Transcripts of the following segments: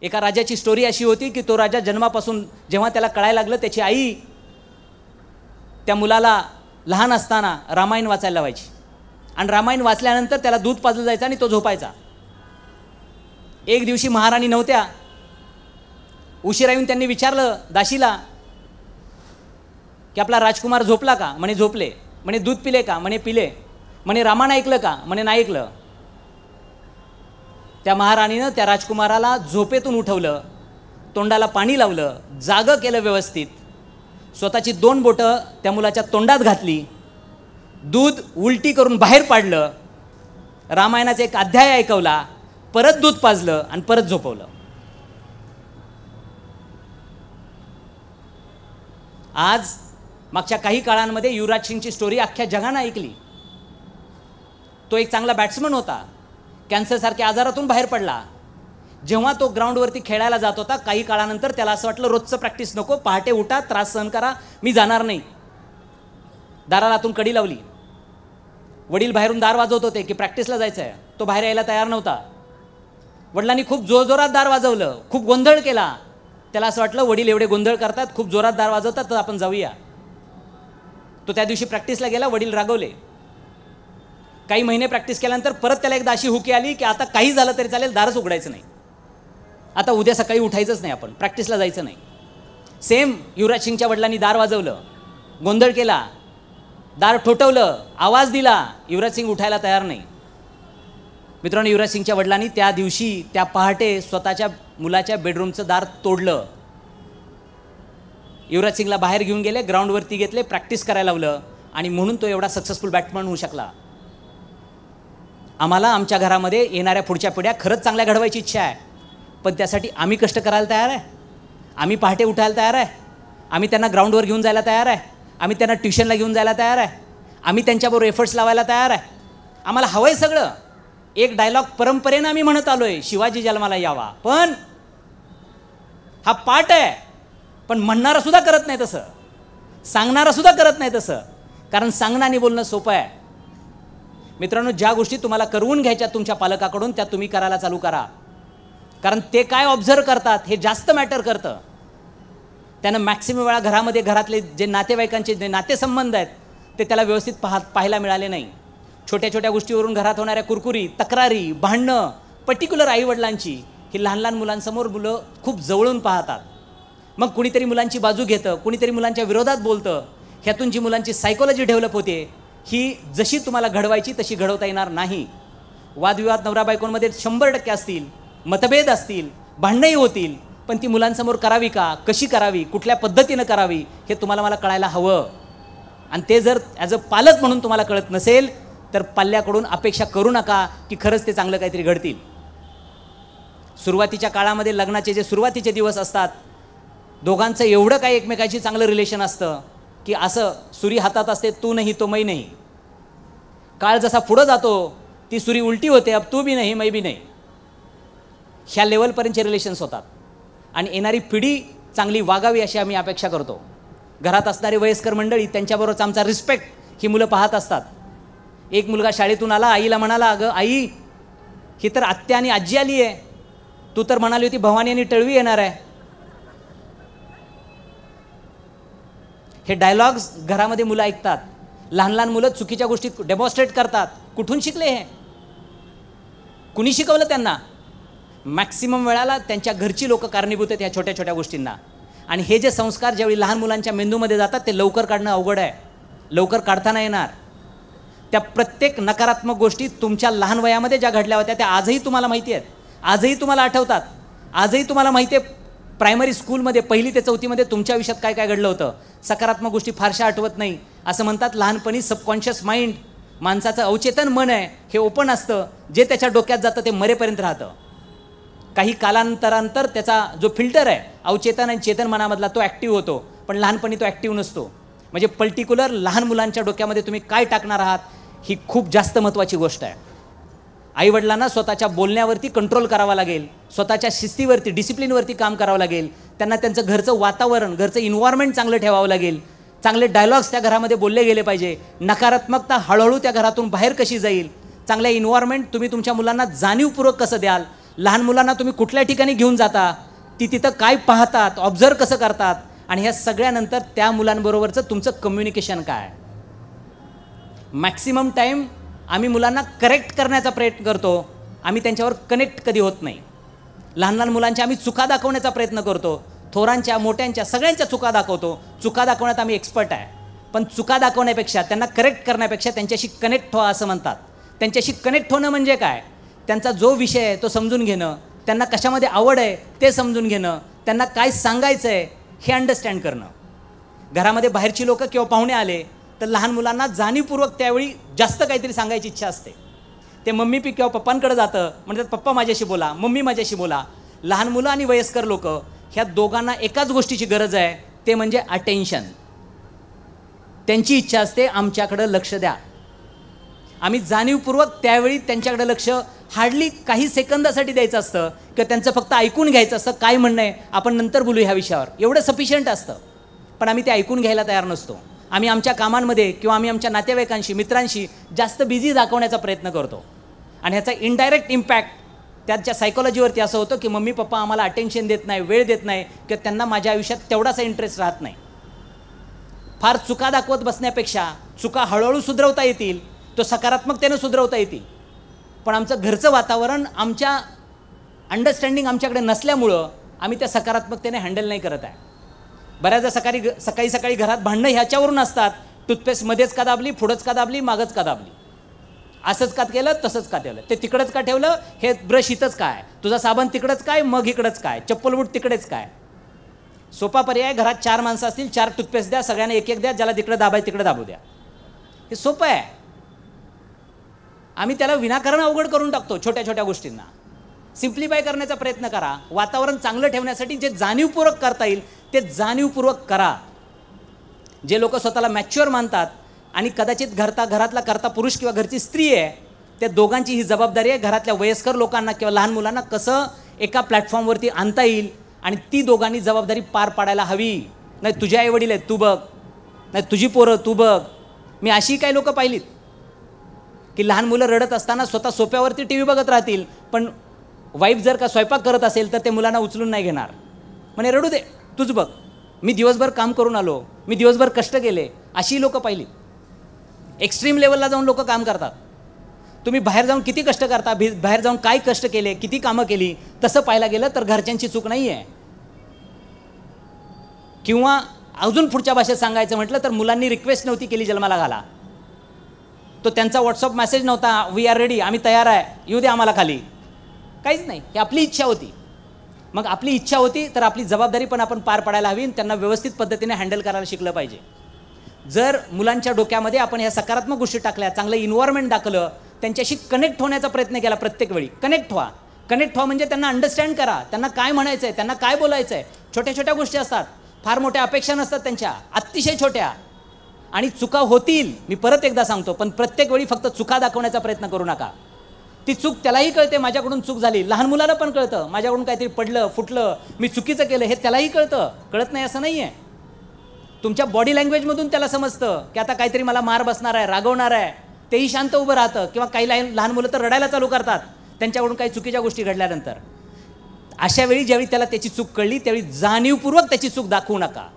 एका राजाची स्टोरी अशी होती की तो राजा जन्मापासून जेव्हा त्याला कळायला लागलं त्याची आई त्या मुलाला लहान असताना रामायण वाचायला लावायची आणि रामायण वाचल्यानंतर त्याला दूध पाजलं जायचं आणि तो झोपायचा. एक दिवशी महाराणी नव्हत्या, उशिरा येऊन त्यांनी विचारलं दाशीला की आपला राजकुमार झोपला का? म्हणे झोपले. म्हणे दूध पिले का? म्हणे पिले. म्हणे रामायण ऐकलं का? म्हणे नाही ऐकलं. त्या महाराणीनं त्या राजकुमाराला झोपेतून उठवलं, तोंडाला पाणी लावलं, जागं केलं व्यवस्थित, स्वतःची 2 बोटं त्या मुलाच्या तोंडात घातली, दूध उलटी करून बाहेर पाडलं, रामायणाचा एक अध्याय ऐकवला, परत दूध पाजलं आणि परत झोपवलं. आज मागच्या काही काळांमध्ये युवराज सिंगची स्टोरी अख्ख्या जगानं ऐकली. तो एक चांगला बॅट्समन होता, कॅन्सरसारख्या आजारातून बाहेर पडला. जेव्हा तो ग्राउंडवरती खेळायला जात होता काही काळानंतर त्याला असं वाटलं रोजचं प्रॅक्टिस नको, पहाटे उठा, त्रास सहन करा, मी जाणार नाही. दाराला आतून कडी लावली. वडील बाहेरून दार वाजवत होते की प्रॅक्टिसला जायचं आहे. तो बाहेर यायला तयार नव्हता. वडिलांनी खूप जोरजोरात दार वाजवलं, खूप गोंधळ केला. त्याला असं वाटलं वडील एवढे गोंधळ करतात, खूप जोरात दार वाजवतात, तर आपण जाऊया. तो त्या दिवशी प्रॅक्टिसला गेला. वडील रागवले. काही महिने प्रॅक्टिस केल्यानंतर परत त्याला एकदा अशी हुकी आली की आता काही झालं तरी चालेल, दारच उघडायचं नाही, आता उद्या सकाळी उठायचंच नाही, आपण प्रॅक्टिसला जायचं नाही. सेम युवराज सिंगच्या वडिलांनी दार वाजवलं, गोंधळ केला, दार ठोठवलं, आवाज दिला, युवराज सिंग उठायला तयार नाही. मित्रांनो, युवराज सिंगच्या वडिलांनी त्या दिवशी त्या पहाटे स्वतःच्या मुलाच्या बेडरूमचं दार तोडलं. युवराज सिंगला बाहेर घेऊन गेले, ग्राउंडवरती घेतले, प्रॅक्टिस करायला लावलं आणि म्हणून तो एवढा सक्सेसफुल बॅट्समन होऊ शकला. आम्हाला आमच्या घरामध्ये येणाऱ्या पुढच्या पिढ्या खरंच चांगल्या घडवायची इच्छा आहे, पण त्यासाठी आम्ही कष्ट करायला तयार आहे, आम्ही पहाटे उठायला तयार आहे, आम्ही त्यांना ग्राउंडवर घेऊन जायला तयार आहे, आम्ही त्यांना ट्युशनला घेऊन जायला तयार आहे, आम्ही त्यांच्याबरोबर एफर्ट्स लावायला तयार आहे. आम्हाला हवं आहे सगळं. एक डायलॉग परंपरेनं आम्ही म्हणत आलो आहे, शिवाजी जन्माला यावा, पण हा पाठ आहे, पण म्हणणारा सुद्धा करत नाही तसं, सांगणारा सुद्धा करत नाही तसं, कारण सांगणं आणि बोलणं सोपं आहे. मित्रांनो, ज्या गोष्टी तुम्हाला करवून घ्यायच्या तुमच्या पालकाकडून त्या तुम्ही करायला चालू करा, कारण ते काय ऑब्झर्व करतात हे जास्त मॅटर करतं. त्यानं मॅक्सिमम वेळा घरामध्ये घरातले जे नातेवाईकांचे जे नातेसंबंध आहेत ते त्याला व्यवस्थित पाहायला मिळाले नाही. छोट्या छोट्या गोष्टीवरून घरात होणाऱ्या कुरकुरी, तक्रारी, भांडणं, पर्टिक्युलर आईवडिलांची ही लहान लहान मुलांसमोर मुलं खूप जवळून पाहतात. मग कुणीतरी मुलांची बाजू घेतं, कुणीतरी मुलांच्या विरोधात बोलतं. ह्यातून जी मुलांची सायकोलॉजी डेव्हलप होते ही जशी तुम्हाला घडवायची तशी घडवता येणार नाही. वादविवाद नवरा बायकोंमध्ये 100% असतील, मतभेद असतील, भांडणंही होतील, पण ती मुलांसमोर करावी का, कशी करावी, कुठल्या पद्धतीनं करावी हे तुम्हाला मला कळायला हवं. आणि ते जर ॲज अ पालक म्हणून तुम्हाला कळत नसेल तर पाल्याकडून अपेक्षा करू नका की खरंच ते चांगलं काहीतरी घडतील. सुरुवातीच्या काळामध्ये लग्नाचे जे सुरुवातीचे दिवस असतात, दोघांचं एवढं काही एकमेकांशी चांगलं रिलेशन असतं की असं सुरी हातात असते, तू नाही तो मै नाही. काळ जसा पुढं जातो ती सुरी उलटी होते, अब तू भी नाही मै भी नाही. ह्या लेवलपर्यंतचे रिलेशन्स होतात आणि येणारी पिढी चांगली वागावी अशी आम्ही अपेक्षा करतो. घरात असणारी वयस्कर मंडळी, त्यांच्याबरोबरच आमचा रिस्पेक्ट ही मुलं पाहत असतात. एक मुलगा शाळेतून आला, आईला म्हणाला, अगं आई, ही तर आत्या आणि आजी आली आहे, तू तर म्हणाली होती भवानी आणि टळवी येणार आहे. हे डायलॉग्स घरामध्ये मुलं ऐकतात. लहान लहान मुलं चुकीच्या गोष्टी डेमॉन्स्ट्रेट करतात. कुठून शिकले हे? कुणी शिकवलं त्यांना? मॅक्सिमम वेळाला त्यांच्या घरची लोक कारणीभूत आहेत ह्या छोट्या छोट्या गोष्टींना. आणि हे जे संस्कार ज्यावेळी लहान मुलांच्या मेंदूमध्ये जातात ते लवकर काढणं अवघड आहे, लवकर काढता नाही येणार. त्या प्रत्येक नकारात्मक गोष्टी तुमच्या लहान वयामध्ये ज्या घडल्या होत्या त्या आजही तुम्हाला माहिती आहेत, आजही तुम्हाला आठवतात. आजही तुम्हाला माहिती आहे प्रायमरी स्कूलमध्ये 1ली ते 4थीमध्ये तुमच्या आयुष्यात काय काय घडलं होतं. सकारात्मक गोष्टी फारशा आठवत नाही. असं म्हणतात लहानपणी सबकॉन्शियस माइंड, माणसाचं अवचेतन मन आहे, हे ओपन असतं. जे त्याच्या डोक्यात जातं ते मरेपर्यंत राहतं. काही कालांतरानंतर त्याचा जो फिल्टर आहे अवचेतन आणि चेतन मनामधला तो ॲक्टिव्ह होतो, पण लहानपणी तो ॲक्टिव्ह नसतो. म्हणजे पर्टिक्युलर लहान मुलांच्या डोक्यामध्ये तुम्ही काय टाकणार आहात ही खूप जास्त महत्त्वाची गोष्ट आहे. आईवडिलांना स्वतःच्या बोलण्यावरती कंट्रोल करावा लागेल, स्वतःच्या शिस्तीवरती, डिसिप्लिनवरती काम करावं लागेल. त्यांना त्यांचं घरचं वातावरण, घरचं इन्व्हायरमेंट चांगलं ठेवावं लागेल. चांगले डायलॉग्स त्या घरामध्ये बोलले गेले पाहिजे. नकारात्मकता हळूहळू त्या घरातून बाहेर कशी जाईल, चांगल्या इन्व्हायरमेंट तुम्ही तुमच्या मुलांना जाणीवपूर्वक कसं द्याल, लहान मुलांना तुम्ही कुठल्या ठिकाणी घेऊन जाता, ती तिथं काय पाहतात, ऑब्झर्व कसं करतात, आणि ह्या सगळ्यानंतर त्या मुलांबरोबरचं तुमचं कम्युनिकेशन काय. मॅक्सिमम टाईम आम्ही मुलांना करेक्ट करण्याचा प्रयत्न करतो, आम्ही त्यांच्यावर कनेक्ट कधी होत नाही. लहान लहान मुलांच्या आम्ही चुका दाखवण्याचा प्रयत्न करतो, थोरांच्या मोठ्यांच्या सगळ्यांच्या चुका दाखवतो. चुका दाखवण्यात आम्ही एक्सपर्ट आहे, पण चुका दाखवण्यापेक्षा, त्यांना करेक्ट करण्यापेक्षा त्यांच्याशी कनेक्ट व्हा असं म्हणतात. त्यांच्याशी कनेक्ट होणं म्हणजे काय, त्यांचा जो विषय आहे तो समजून घेणं, त्यांना कशामध्ये आवड आहे ते समजून घेणं, त्यांना काय सांगायचं आहे हे अंडरस्टँड करणं. घरामध्ये बाहेरची लोकं किंवा पाहुणे आले तर लहान मुलांना जाणीवपूर्वक त्यावेळी जास्त काहीतरी सांगायची इच्छा असते. ते मम्मी किंवा पप्पांकडे जातं, म्हणतात पप्पा माझ्याशी बोला, मम्मी माझ्याशी बोला. लहान मुलं आणि वयस्कर लोक ह्या दोघांना एकाच गोष्टीची गरज आहे, ते म्हणजे अटेन्शन. त्यांची इच्छा असते आमच्याकडं लक्ष द्या. आम्ही जाणीवपूर्वक त्यावेळी त्यांच्याकडे लक्ष हार्डली काही सेकंदासाठी द्यायचं असतं, किंवा त्यांचं फक्त ऐकून घ्यायचं असतं. काय म्हणणं आहे आपण नंतर बोलू ह्या विषयावर, एवढं सफिशियंट असतं. पण आम्ही ते ऐकून घ्यायला तयार नसतो. आम्ही आमच्या कामांमध्ये किंवा आम्ही आमच्या नातेवाईकांशी, मित्रांशी जास्त बिझी दाखवण्याचा प्रयत्न करतो, आणि ह्याचा इनडायरेक्ट इम्पॅक्ट त्याच्या सायकोलॉजीवरती असं होतं की मम्मी पप्पा आम्हाला अटेन्शन देत नाही, वेळ देत नाही, किंवा त्यांना माझ्या आयुष्यात तेवढासा इंटरेस्ट राहत नाही. फार चुका दाखवत बसण्यापेक्षा चुका हळूहळू सुधरवता येतील, तो सकारात्मकतेनं सुधरवता येतील. पण आमचं घरचं वातावरण, आमच्या अंडरस्टँडिंग आमच्याकडे नसल्यामुळं आम्ही त्या सकारात्मकतेने हँडल नाही करत आहे. बऱ्याचदा सकाळी सकाळी घरात भांडणं ह्याच्यावरून असतात, टूथपेस्ट मध्येच का दाबली, पुढंच का दाबली, मागच का दाबली, असंच का केलं, तसंच का ठेवलं, ते तिकडंच का ठेवलं, हे ब्रश इथंच काय, तुझा साबण तिकडंच काय, मग इकडंच काय, चप्पल बूट तिकडेच काय. सोपा पर्याय, घरात 4 माणसं असतील, 4 टूथपेस्ट द्या, सगळ्यांना एक एक द्या, ज्याला तिकडं दाबाय तिकडे दाबू द्या. हे सोपं आहे. आम्ही त्याला विनाकारण अवघड करून टाकतो. छोट्या छोट्या गोष्टींना सिम्प्लिफाय करण्याचा प्रयत्न करा. वातावरण चांगलं ठेवण्यासाठी जे जाणीवपूर्वक करता येईल ते जाणीवपूर्वक करा. जे लोक स्वतःला मॅच्युअर मानतात आणि कदाचित घरातला करता पुरुष किंवा घरची स्त्री आहे, त्या दोघांची ही जबाबदारी आहे घरातल्या वयस्कर लोकांना किंवा लहान मुलांना कसं एका प्लॅटफॉर्मवरती आणता येईल, आणि ती दोघांनी जबाबदारी पार पाडायला हवी. नाही तुझे आईवडील आहेत तू बघ, नाही तुझी पोरं तू बघ. मी अशी काही लोकं पाहिलीत की लहान मुलं रडत असताना स्वतः सोप्यावरती टी व्ही बघत राहतील, पण वाईफ जर का स्वयंपाक करत असेल तर ते मुलांना उचलून नाही घेणार, म्हणे रडू दे तूच बघ, मी दिवसभर काम करून आलो, मी दिवसभर कष्ट केले. अशी लोकं पाहिली. एक्स्ट्रीम लेवलला जाऊन लोक काम करतात. तुम्ही बाहेर जाऊन किती कष्ट करता, बाहेर जाऊन काय कष्ट केले, किती कामं केली, तसं पाहायला गेलं तर घरच्यांची चूक नाही आहे. किंवा अजून पुढच्या भाषेत सांगायचं म्हटलं तर मुलांनी रिक्वेस्ट नव्हती केली जन्माला घाला, तो त्यांचा व्हॉट्सअप मेसेज नव्हता, वी आर रेडी, आम्ही तयार आहे, येऊ दे आम्हाला खाली, काहीच नाही. ही आपली इच्छा होती. मग आपली इच्छा होती तर आपली जबाबदारी पण आपण पार पाडायला हवी, त्यांना व्यवस्थित पद्धतीने हँडल करायला शिकलं पाहिजे. जर मुलांच्या डोक्यामध्ये आपण ह्या सकारात्मक गोष्टी टाकल्या, चांगलं इन्व्हायरमेंट दाखवलं, त्यांच्याशी कनेक्ट होण्याचा प्रयत्न केला, प्रत्येक वेळी कनेक्ट व्हा म्हणजे त्यांना अंडरस्टँड करा, त्यांना काय म्हणायचं आहे, त्यांना काय बोलायचं आहे. छोट्या छोट्या गोष्टी असतात, फार मोठ्या अपेक्षा नसतात त्यांच्या, अतिशय छोट्या, आणि चुका होतील. मी परत एकदा सांगतो, पण प्रत्येक वेळी फक्त चुका दाखवण्याचा प्रयत्न करू नका. ती चूक त्यालाही कळते, माझ्याकडून चूक झाली. लहान मुलाला पण कळतं, माझ्याकडून काहीतरी पडलं फुटलं, मी चुकीचं केलं, हे त्यालाही कळतं. कळत नाही असं नाही आहे. तुमच्या बॉडी लँग्वेजमधून त्याला समजतं की आता काहीतरी मला मार बसणार आहे, रागवणार आहे, तेही शांत उभं राहतं. किंवा काही लहान मुलं तर रडायला चालू करतात त्यांच्याकडून काही चुकीच्या गोष्टी घडल्यानंतर. अशा वेळी ज्यावेळी त्याला त्याची चूक कळली त्यावेळी जाणीवपूर्वक त्याची चूक दाखवू नका.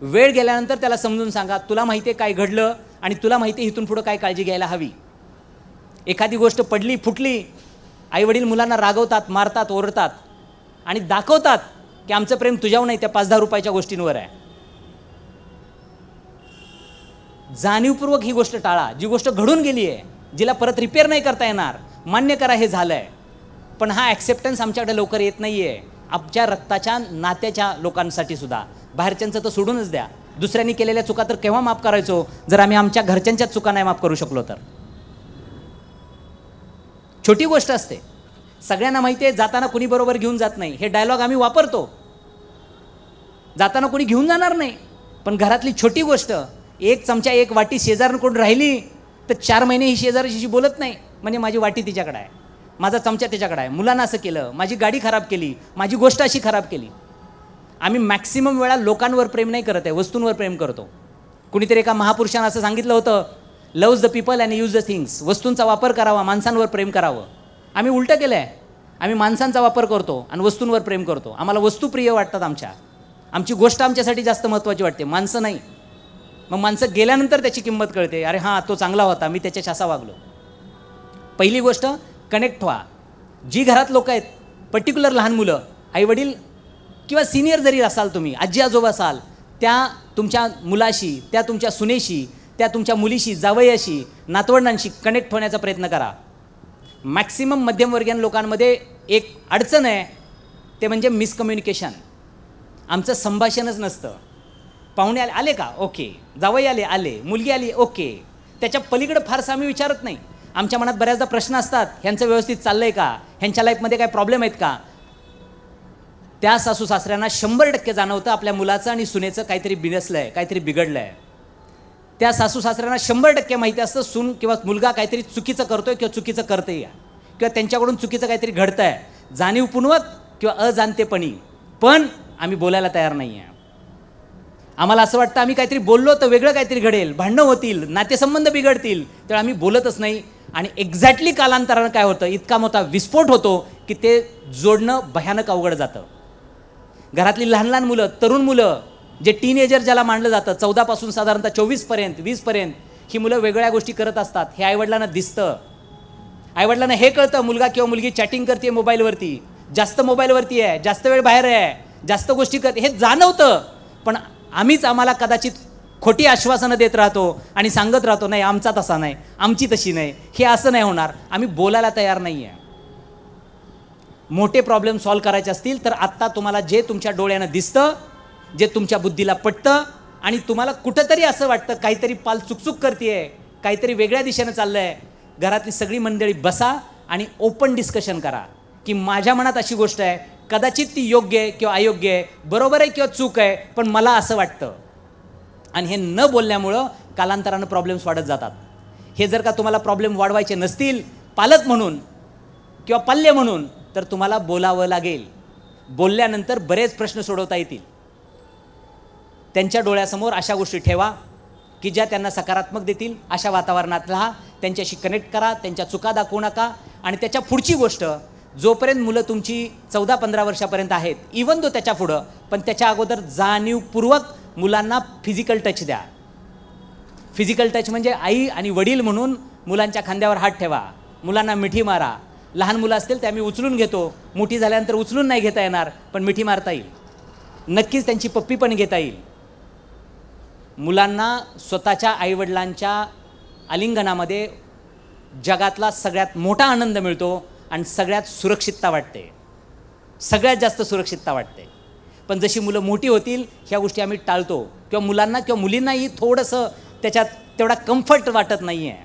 वेळ गेल्यानंतर त्याला समजून सांगा, तुला माहिती आहे काय घडलं आणि तुला माहिती आहे इथून पुढं काय काळजी घ्यायला हवी. एखादी गोष्ट पडली फुटली, आईवडील मुलांना रागवतात, मारतात, ओरडतात आणि दाखवतात की आमचं प्रेम तुझ्यावर नाही, त्या 5-10 रुपयाच्या गोष्टींवर आहे. जाणीवपूर्वक ही गोष्ट टाळा. जी गोष्ट घडून गेली आहे, जिला परत रिपेअर नाही करता येणार, मान्य करा हे झालं आहे. पण हा ॲक्सेप्टन्स आमच्याकडे लवकर येत नाही आहे. आमच्या रक्ताच्या नात्याच्या लोकांसाठी सुद्धा, बाहेरच्यांचं तर सोडूनच द्या. दुसऱ्यांनी केलेल्या चुका तर केव्हा माफ करायचो जर आम्ही आमच्या घरच्यांच्याच चुका नाही माफ करू शकलो तर. छोटी गोष्ट असते, सगळ्यांना माहिती आहे जाताना कुणी बरोबर घेऊन जात नाही, हे डायलॉग आम्ही वापरतो. जाताना कुणी घेऊन जाणार नाही, पण घरातली छोटी गोष्ट, एक चमचा एक वाटी शेजाऱ्यांकडून राहिली तर 4 महिने ही शेजाऱ्याशी बोलत नाही, म्हणजे माझी वाटी तिच्याकडे आहे, माझा चमचा त्याच्याकडे आहे, मुलांना असं केलं, माझी गाडी खराब केली, माझी गोष्ट अशी खराब केली. आम्ही मॅक्सिमम वेळा लोकांवर प्रेम नाही करत आहे, वस्तूंवर प्रेम करतो. कुणीतरी एका महापुरुषानं असं सांगितलं होतं, loves the people and use the things. वस्तूंचा वापर करावा, माणसांवर प्रेम करावं. आम्ही उलटं केलं आहे. आम्ही माणसांचा वापर करतो आणि वस्तूंवर प्रेम करतो. आम्हाला वस्तू प्रिय वाटतात, आमची गोष्ट आमच्यासाठी जास्त महत्त्वाची वाटते, माणसं नाही. मग माणसं गेल्यानंतर त्याची किंमत कळते. अरे हां, तो चांगला होता, मी त्याच्याशी असा वागलो. पहिली गोष्ट, कनेक्ट व्हा. जी घरात लोक आहेत, पर्टिक्युलर लहान मुलं, आईवडील किंवा सिनियर जरी असाल, तुम्ही आजी आजोबा असाल, त्या तुमच्या मुलाशी, त्या तुमच्या सुनेशी, त्या तुमच्या मुलीशी, जावयाशी, नातवंडांशी कनेक्ट होण्याचा प्रयत्न करा. मॅक्सिमम मध्यमवर्गीय लोकांमध्ये एक अडचण आहे, ते म्हणजे मिसकम्युनिकेशन. आमचं संभाषणच नसतं. पाहुणे आले का, ओके. जावई आले, मुलगी आली, ओके. त्याच्या पलीकडे फारसं आम्ही विचारत नाही. आमच्या मनात बऱ्याचदा प्रश्न असतात, ह्यांचं व्यवस्थित चाललं आहे का, ह्यांच्या लाईफमध्ये काय प्रॉब्लेम आहेत का. त्या सासू सासऱ्यांना 100% जाणवतं आपल्या मुलाचं आणि सुनेचं काहीतरी बिनसलं आहे, काहीतरी बिघडलं आहे. त्या सासू सासऱ्यांना 100% माहिती असतं सून किंवा मुलगा काहीतरी चुकीचं करतोय किंवा चुकीचं करतंय, किंवा त्यांच्याकडून चुकीचं काहीतरी घडतं आहे, जाणीवपूर्वक किंवा अजाणतेपणी. पण आम्ही बोलायला तयार नाही आहे. आम्हाला असं वाटतं आम्ही काहीतरी बोललो तर वेगळं काहीतरी घडेल, भांडणं होतील, नातेसंबंध बिघडतील, तर आम्ही बोलतच नाही. आणि एक्झॅक्टली कालांतरानं काय होतं, इतका मोठा विस्फोट होतो की ते जोडणं भयानक अवघड जातं. घरातली लहान लहान मुलं, तरुण मुलं, जे टीनेजर ज्याला मानलं जातं, 14 पासून साधारणतः 24पर्यंत, 20पर्यंत, ही मुलं वेगळ्या गोष्टी करत असतात. हे आईवडिलांना दिसतं. आईवडिलांना हे कळतं, मुलगा किंवा मुलगी चॅटिंग करते मोबाईलवरती, जास्त मोबाईलवरती आहे, जास्त वेळ बाहेर आहे, जास्त गोष्टी करते, हे जाणवतं. पण आम्हाला कदाचित खोटी आश्वासनं देत राहतो आणि सांगत राहतो, नाही आमचा तसा नाही, आमची तशी नाही, हे असं नाही होणार. आम्ही बोलायला तयार नाही आहे. मोठे प्रॉब्लेम सॉल्व्ह करायचे असतील तर आत्ता तुम्हाला जे तुमच्या डोळ्यानं दिसतं, जे तुमच्या बुद्धीला पटतं आणि तुम्हाला कुठंतरी असं वाटतं काहीतरी पाल चुकचुक करते, काहीतरी वेगळ्या दिशेनं चाललं आहे, घरातली सगळी मंडळी बसा आणि ओपन डिस्कशन करा की माझ्या मनात अशी गोष्ट आहे, कदाचित ती योग्य आहे किंवा अयोग्य आहे, बरोबर आहे किंवा चूक आहे, पण मला असं वाटतं. आणि हे न बोलल्यामुळं कालांतरानं प्रॉब्लेम्स वाढत जातात. हे जर का तुम्हाला प्रॉब्लेम वाढवायचे नसतील पालक म्हणून किंवा पाल्य म्हणून, तर तुम्हाला बोलावं लागेल. बोलल्यानंतर बरेच प्रश्न सोडवता येतील. त्यांच्या डोळ्यासमोर अशा गोष्टी ठेवा की ज्या त्यांना सकारात्मक देतील. अशा वातावरणात राहा, त्यांच्याशी कनेक्ट करा, त्यांच्या चुका दाखवू नका. आणि त्याच्या पुढची गोष्ट, जोपर्यंत मुलं तुमची 14-15 वर्षापर्यंत आहेत, इवन तो त्याच्या पुढं, पण त्याच्या अगोदर जाणीवपूर्वक मुलांना फिजिकल टच द्या. फिजिकल टच म्हणजे आई आणि वडील म्हणून मुलांच्या खांद्यावर हात ठेवा, मुलांना मिठी मारा. लहान मुलं असतील ते आम्ही उचलून घेतो, मोठी झाल्यानंतर उचलून नाही घेता येणार, पण मिठी मारता येईल. नक्कीच त्यांची पप्पी पण घेता येईल. मुलांना स्वतःच्या आईवडिलांच्या आलिंगनामध्ये जगातला सगळ्यात मोठा आनंद मिळतो आणि सगळ्यात सुरक्षितता वाटते, सगळ्यात जास्त सुरक्षितता वाटते. पण जशी मुलं मोठी होतील ह्या गोष्टी आम्ही टाळतो, किंवा मुलांना किंवा मुलींनाही थोडंसं त्याच्यात तेवढा कम्फर्ट वाटत नाही आहे,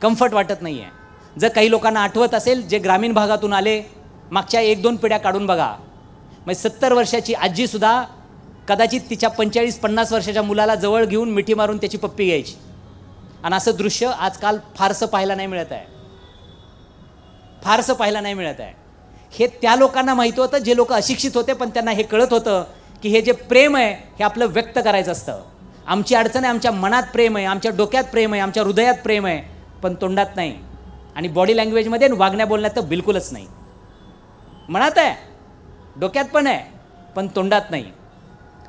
कम्फर्ट वाटत नाही आहे. जर काही लोकांना आठवत असेल, जे ग्रामीण भागातून आले, मागच्या 1-2 पिढ्या काढून बघा, म्हणजे 70 वर्षाची आजीसुद्धा कदाचित तिच्या 45-50 वर्षाच्या मुलाला जवळ घेऊन मिठी मारून त्याची पप्पी घ्यायची. आणि असं दृश्य आजकाल फारसं पाहायला नाही मिळत आहे, फारसं पाहायला नाही मिळत आहे. हे त्या लोकांना माहिती होतं जे लोक अशिक्षित होते, पण त्यांना हे कळत होतं की हे जे प्रेम आहे हे आपलं व्यक्त करायचं असतं. आमची अडचण आहे, आमच्या मनात प्रेम आहे, आमच्या डोक्यात प्रेम आहे, आमच्या हृदयात प्रेम आहे, पण तोंडात नाही. आणि बॉडी लँग्वेजमध्ये वागण्या बोलण्यात तर बिलकुलच नाही. मनात आहे, डोक्यात पण आहे, पण तोंडात नाही.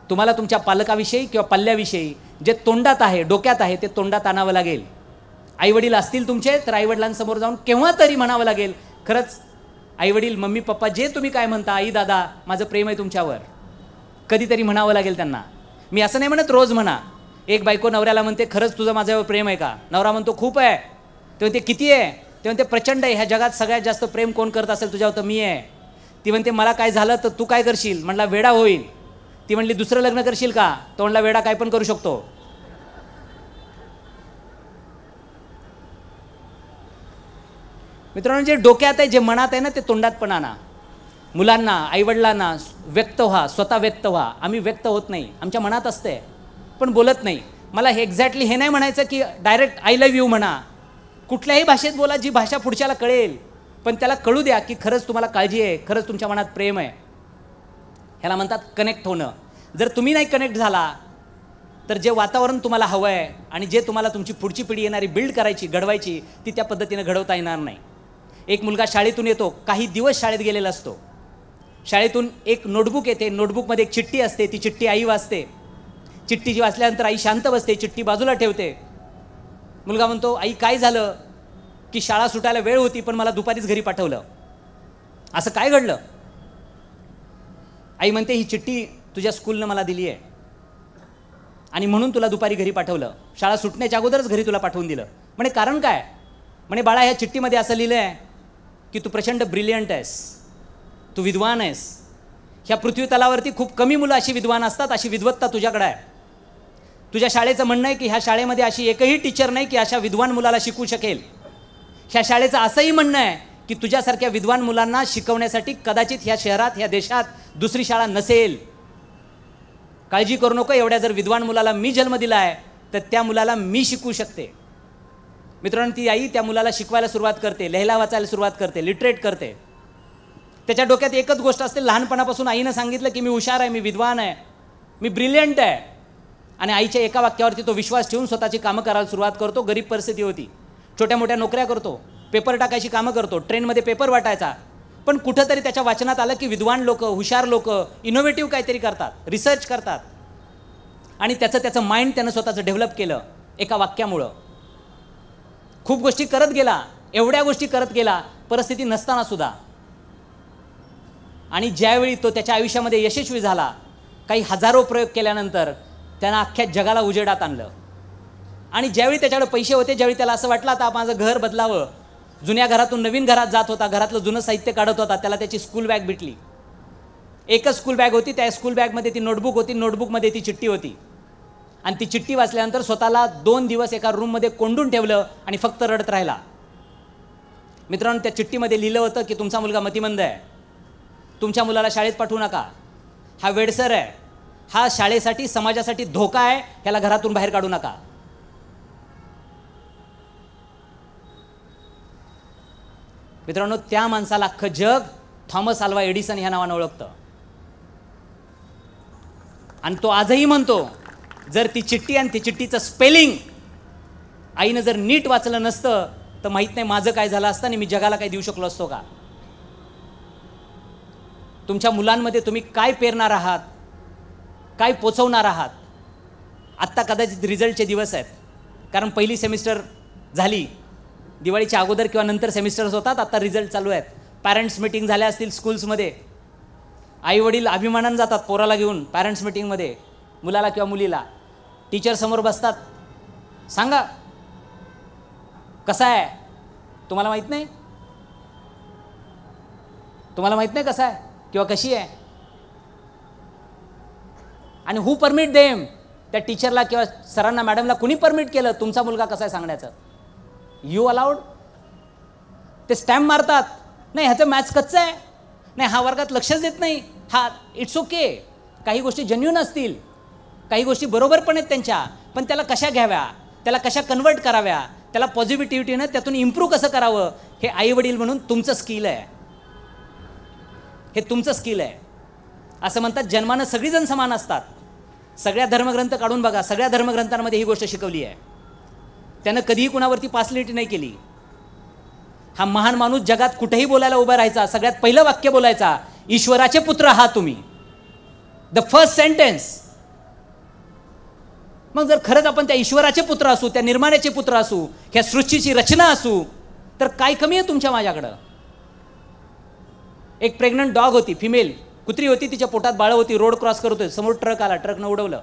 तुम्हाला तुमच्या पालकाविषयी किंवा पाल्याविषयी जे तोंडात आहे, डोक्यात आहे, ते तोंडात आणावं लागेल. आईवडील असतील तुमचे तर आईवडिलांसमोर जाऊन केव्हा तरी म्हणावं लागेल, खरंच आईवडील, मम्मी पप्पा, जे तुम्ही काय म्हणता, आई दादा, माझं प्रेम आहे तुमच्यावर. कधीतरी म्हणावं लागेल त्यांना. मी असं नाही म्हणत रोज म्हणा. एक बायको नवऱ्याला म्हणते, खरंच तुझं माझ्यावर प्रेम आहे का? नवरा म्हणतो खूप आहे. ते म्हणते किती आहे? ते म्हणते प्रचंड आहे. ह्या जगात सगळ्यात जास्त प्रेम कोण करत असेल तुझ्यावर तर मी आहे. ती म्हणते मला काय झालं तर तू काय करशील? म्हणला वेडा होईल. ती म्हणली दुसरं लग्न करशील का? तो म्हणला वेडा काय पण करू शकतो. मित्रांनो, जे डोक्यात आहे, जे मनात आहे ना, ते तोंडात पण आणा. मुलांना, आईवडिलांना व्यक्त व्हा, स्वतः व्यक्त व्हा. आम्ही व्यक्त होत नाही, आमच्या मनात असते पण बोलत नाही. मला हे एक्झॅक्टली हे नाही म्हणायचं की डायरेक्ट आय लव्ह यू म्हणा. कुठल्याही भाषेत बोला, जी भाषा पुढच्याला कळेल, पण त्याला कळू द्या की खरंच तुम्हाला काळजी आहे, खरंच तुमच्या मनात प्रेम आहे. ह्याला म्हणतात कनेक्ट होणं. जर तुम्ही नाही कनेक्ट झाला तर जे वातावरण तुम्हाला हवं आहे आणि जे तुम्हाला तुमची पुढची पिढी येणारी बिल्ड करायची, घडवायची, ती त्या पद्धतीनं घडवता येणार नाही. एक मुलगा शाळेतून येतो, काही दिवस शाळेत गेलेला असतो. शाळेतून एक नोटबुक येते, नोटबुकमध्ये एक चिठ्ठी असते, ती चिठ्ठी आई वाचते. चिठ्ठी जी वाचल्यानंतर आई शांत बसते, चिठ्ठी बाजूला ठेवते. मुलगा म्हणतो, आई काय झालं की शाळा सुटायला वेळ होती पण मला दुपारीच घरी पाठवलं, असं काय घडलं? आई म्हणते, ही चिठ्ठी तुझ्या स्कूलनं मला दिली आहे आणि म्हणून तुला दुपारी घरी पाठवलं, शाळा सुटण्याच्या अगोदरच घरी तुला पाठवून दिलं. म्हणे कारण काय? म्हणे बाळा, ह्या चिठ्ठीमध्ये असं लिहिलं आहे की तू प्रचंड ब्रिलियंट आहेस, तू विद्वान आहेस. ह्या पृथ्वी तलावरती खूप कमी मुलं अशी विद्वान असतात, अशी विद्वत्ता तुझ्याकडे आहे. तुझ्या शाळेचं म्हणणं आहे की ह्या शाळेमध्ये अशी एकही टीचर नाही की अशा विद्वान मुलाला शिकवू शकेल. ह्या शाळेचं असंही म्हणणं आहे की तुझ्यासारख्या विद्वान मुलांना शिकवण्यासाठी कदाचित ह्या शहरात, ह्या देशात दुसरी शाळा नसेल. काळजी करू नको, एवढ्या जर विद्वान मुलाला मी जन्म दिला आहे तर त्या मुलाला मी शिकवू शकते. मित्रांनो, ती आई त्या मुलाला शिकवायला सुरुवात करते, लिहायला वाचायला सुरुवात करते, लिटरेट करते. त्याच्या डोक्यात एकच गोष्ट असते, लहानपणापासून आईनं सांगितलं की मी हुशार आहे, मी विद्वान आहे, मी ब्रिलियंट आहे. आणि आईच्या एका वाक्यावरती तो विश्वास ठेवून स्वतःची कामं करायला सुरुवात करतो. गरीब परिस्थिती होती, छोट्या मोठ्या नोकऱ्या करतो, पेपर टाकायची कामं करतो, ट्रेनमध्ये पेपर वाटायचा. पण कुठंतरी त्याच्या वाचनात आलं की विद्वान लोक, हुशार लोक इनोव्हेटिव्ह काहीतरी करतात, रिसर्च करतात. आणि त्याचं माइंड त्यानं स्वतःचं डेव्हलप केलं एका वाक्यामुळं. खूप गोष्टी करत गेला, एवढ्या गोष्टी करत गेला परिस्थिती नसताना सुद्धा. आणि ज्यावेळी तो त्याच्या आयुष्यामध्ये यशस्वी झाला, काही हजारो प्रयोग केल्यानंतर त्यानं अख्ख्या जगाला उजेडात आणलं. आणि ज्यावेळी त्याच्याकडे पैसे होते, ज्यावेळी त्याला असं वाटलं आता माझं घर बदलावं, जुन्या घरातून नवीन घरात जात होता, घरातलं जुनं साहित्य काढत होता, त्याला त्याची स्कूल बॅग भेटली. एकच स्कूल बॅग होती, त्या स्कूल बॅगमध्ये ती नोटबुक होती, नोटबुकमध्ये ती चिठ्ठी होती. आणि ती चिठ्ठी वाचल्यानंतर स्वतःला 2 दिवस एका रूममध्ये कोंडून ठेवलं आणि फक्त रडत राहिला. मित्रांनो, त्या चिठ्ठीमध्ये लिहिलं होतं की तुमचा मुलगा मतिमंद आहे, तुमच्या मुलाला शाळेत पाठवू नका, हा वेडसर आहे, हा शाळेसाठी समाजासाठी धोका आहे, ह्याला घरातून बाहेर काढू नका. मित्रांनो, त्या माणसाला अख्खं जग थॉमस अल्वा एडिसन ह्या नावानं ओळखतं. आणि तो आजही म्हणतो, जर ती चिठ्ठी आणि ती चिठ्ठीचं स्पेलिंग आईनं जर नीट वाचलं नसतं तर माहीत नाही माझं काय झालं असतं आणि मी जगाला काय देऊ शकलो असतो का. तुमच्या मुलांमध्ये तुम्ही काय पेरणार आहात, काय पोचवणार आहात. आत्ता कदाचित रिझल्टचे दिवस आहेत, कारण पहिली सेमिस्टर झाली, दिवाळीच्या अगोदर किंवा नंतर सेमिस्टर्स होतात, आता रिझल्ट चालू आहेत. पॅरेंट्स मीटिंग झाल्या असतील स्कूल्समध्ये, आई वडील अभिमानानं जातात पोराला घेऊन पॅरेंट्स मीटिंगमध्ये, मुलाला किंवा मुलीला. टीचर समोर बसतात, सांगा कसा आहे, तुम्हाला माहीत नाही, तुम्हाला माहीत नाही कसा आहे किंवा कशी आहे. आणि हू परमिट देम, त्या टीचरला किंवा सरांना, मॅडमला कुणी परमिट केलं तुमचा मुलगा कसा आहे सांगण्याचं? You allowed? ते स्टॅम्प मारतात, नाही ह्याचं मॅथ्स कच्चं आहे, नाही हा वर्गात लक्षच देत नाही, हा इट्स ओके. काही गोष्टी जेन्युइन असतील, काही गोष्टी बरोबर पण आहेत त्यांच्या, पण त्याला कशा घ्याव्या, त्याला कशा कन्वर्ट कराव्या, त्याला पॉझिटिव्हिटीनं त्यातून इम्प्रूव्ह कसं करावं, हे आई वडील म्हणून तुमचं स्किल आहे, हे तुमचं स्किल आहे. असं म्हणतात जन्मानं सगळीजण समान असतात. सगळ्या धर्मग्रंथ काढून बघा, सगळ्या धर्मग्रंथांमध्ये ही गोष्ट शिकवली आहे. त्यानं कधीही कुणावरती पासलिटी नाही केली. हा महान माणूस जगात कुठेही बोलायला उभा राहायचा, सगळ्यात पहिलं वाक्य बोलायचा, ईश्वराचे पुत्र आहात तुम्ही, द फर्स्ट सेंटेन्स. मग जर खरंच आपण त्या ईश्वराचे पुत्र असू, त्या निर्माण्याचे पुत्र असू, ह्या सृष्टीची रचना असू, तर काय कमी आहे तुमच्या माझ्याकडं? एक प्रेग्नंट डॉग होती, फिमेल कुत्री होती, तिच्या पोटात बाळ होती, रोड क्रॉस करत होते, समोर ट्रक आला, ट्रकनं उडवलं.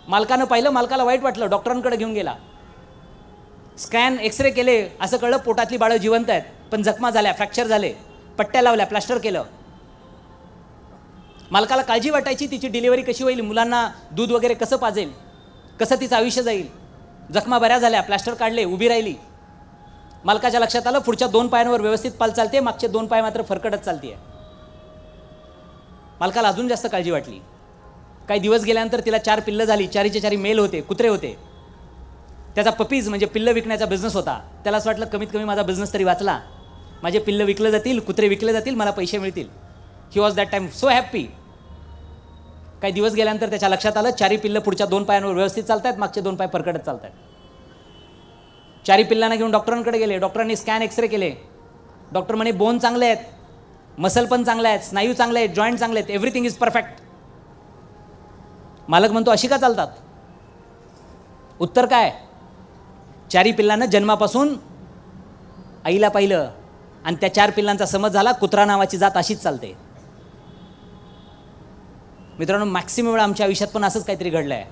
मालकानं पाहिलं, मालकाला वाईट वाटलं, डॉक्टरांकडे घेऊन गेला. स्कॅन, एक्सरे केले, असं कळलं पोटातली बाळं जिवंत आहेत, पण जखमा झाल्या, फ्रॅक्चर झाले, पट्ट्या लावल्या, प्लास्टर केलं. मालकाला काळजी वाटायची, तिची डिलिव्हरी कशी होईल, मुलांना दूध वगैरे कसं पाजेल, कसं तिचं आयुष्य जाईल. जखमा बऱ्या झाल्या, प्लास्टर काढले, उभी राहिली. मालकाच्या लक्षात आलं, पुढच्या 2 पायांवर व्यवस्थित पाल चालते, मागचे 2 पाय मात्र फरकटत चालते. मालकाला अजून जास्त काळजी वाटली. काही दिवस गेल्यानंतर तिला 4 पिल्लं झाली, 4चे 4 मेल होते, कुत्रे होते. त्याचा पपीज म्हणजे पिल्लं विकण्याचा बिझनेस होता. त्याला असं वाटलं कमीत कमी माझा बिझनेस तरी वाचला, माझे पिल्लं विकले जातील, कुत्रे विकले जातील, मला पैसे मिळतील. He was that time so happy. काही दिवस गेल्यानंतर त्याच्या लक्षात आलं, 4 पिल्लं पुढच्या 2 पायांवर व्यवस्थित चालत आहेत, मागचे 2 पाय फरकटत चालत आहेत. 4 पिल्लांना घेऊन डॉक्टरांकडे गेले. डॉक्टरांनी स्कॅन, एक्सरे केले. डॉक्टर म्हणे बोन चांगले आहेत, मसल पण चांगले आहेत, स्नायू चांगले आहेत, जॉईंट चांगले आहेत, एव्हरीथिंग इज परफेक्ट. मालक म्हणतो अशी का चालतात? उत्तर काय? 4 पिल्लांना जन्मापासून आईला पाहिलं आणि त्या 4 पिल्लांचा समज झाला कुत्रा नावाची जात अशीच चालते. मित्रांनो, मॅक्सिमम वेळा आमच्या आयुष्यात पण असंच काहीतरी घडलं आहे.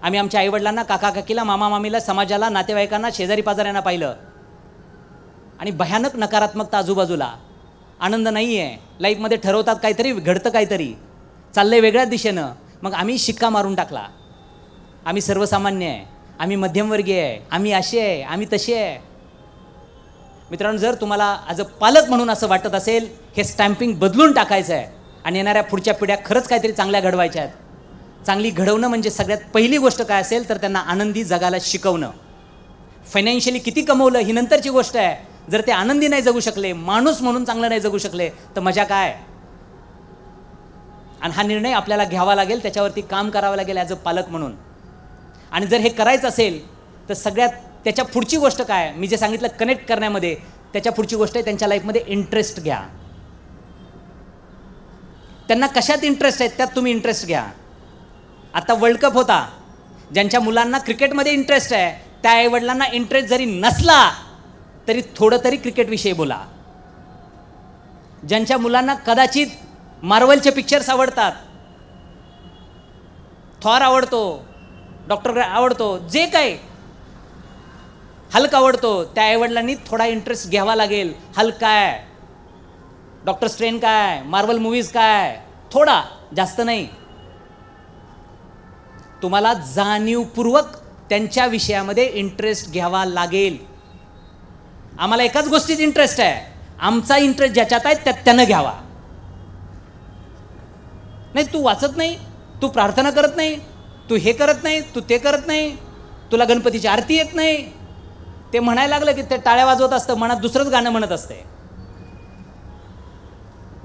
आम्ही आमच्या आईवडिलांना, काका काकीला, मामा मामीला, समाजाला, नातेवाईकांना, शेजारी पाजाऱ्यांना पाहिलं आणि भयानक नकारात्मकता आजूबाजूला, आनंद नाही आहे लाईफमध्ये, ठरवतात काहीतरी, घडतं काहीतरी, चाललंय वेगळ्याच दिशेनं. मग आम्ही शिक्का मारून टाकला, आम्ही सर्वसामान्य आहे, आम्ही मध्यमवर्गीय आहे, आम्ही असे आहे, आम्ही तसे आहे. मित्रांनो, जर तुम्हाला ॲज अ पालक म्हणून असं वाटत असेल हे स्टॅम्पिंग बदलून टाकायचं आहे आणि येणाऱ्या पुढच्या पिढ्या खरंच काहीतरी चांगल्या घडवायच्या आहेत. चांगली घडवणं म्हणजे सगळ्यात पहिली गोष्ट काय असेल तर त्यांना आनंदी जगायला शिकवणं. फायनान्शियली किती कमवलं ही नंतरची गोष्ट आहे. जर ते आनंदी नाही जगू शकले, माणूस म्हणून चांगलं नाही जगू शकले तर मजा काय? आणि हा निर्णय आपल्याला घ्यावा लागेल, त्याच्यावरती काम करावं लागेल ॲज अ पालक म्हणून. आणि जर हे करायचं असेल तर सगळ्यात त्याच्या पुढची गोष्ट काय, मी जे सांगितलं कनेक्ट करण्यामध्ये, त्याच्या पुढची गोष्ट आहे त्यांच्या लाईफमध्ये इंटरेस्ट घ्या. त्यांना कशात इंटरेस्ट आहे त्यात तुम्ही इंटरेस्ट घ्या. आता वर्ल्ड कप होता, ज्यांच्या मुलांना क्रिकेटमध्ये इंटरेस्ट आहे त्या आईवडिलांना इंटरेस्ट जरी नसला तरी थोडं तरी क्रिकेटविषयी बोला. ज्यांच्या मुलांना कदाचित मार्वलचे पिक्चर्स आवडतात, थॉर आवडतो, डॉक्टर आवडतो, जे काही हल्क आवडतो, त्या आईवडिलांनी थोडा इंटरेस्ट घ्यावा लागेल. हल्क काय, डॉक्टर स्ट्रेन काय, मार्वल मूवीज काय, थोडा, जास्त नाही. तुम्हाला जाणीवपूर्वक त्यांच्या विषयामध्ये इंटरेस्ट घ्यावा लागेल. आम्हाला एकाच गोष्टीत इंटरेस्ट आहे, आमचा इंटरेस्ट ज्याच्यात आहे त्यात त्यानं घ्यावा. नाही, तू वाचत नाही, तू प्रार्थना करत नाही, तू हे करत नाही, तू ते करत नाही, तुला गणपतीची आरती येत नाही, ते म्हणायला लागलं की ते टाळ्या वाजवत असतं, मनात दुसरंच गाणं म्हणत असते.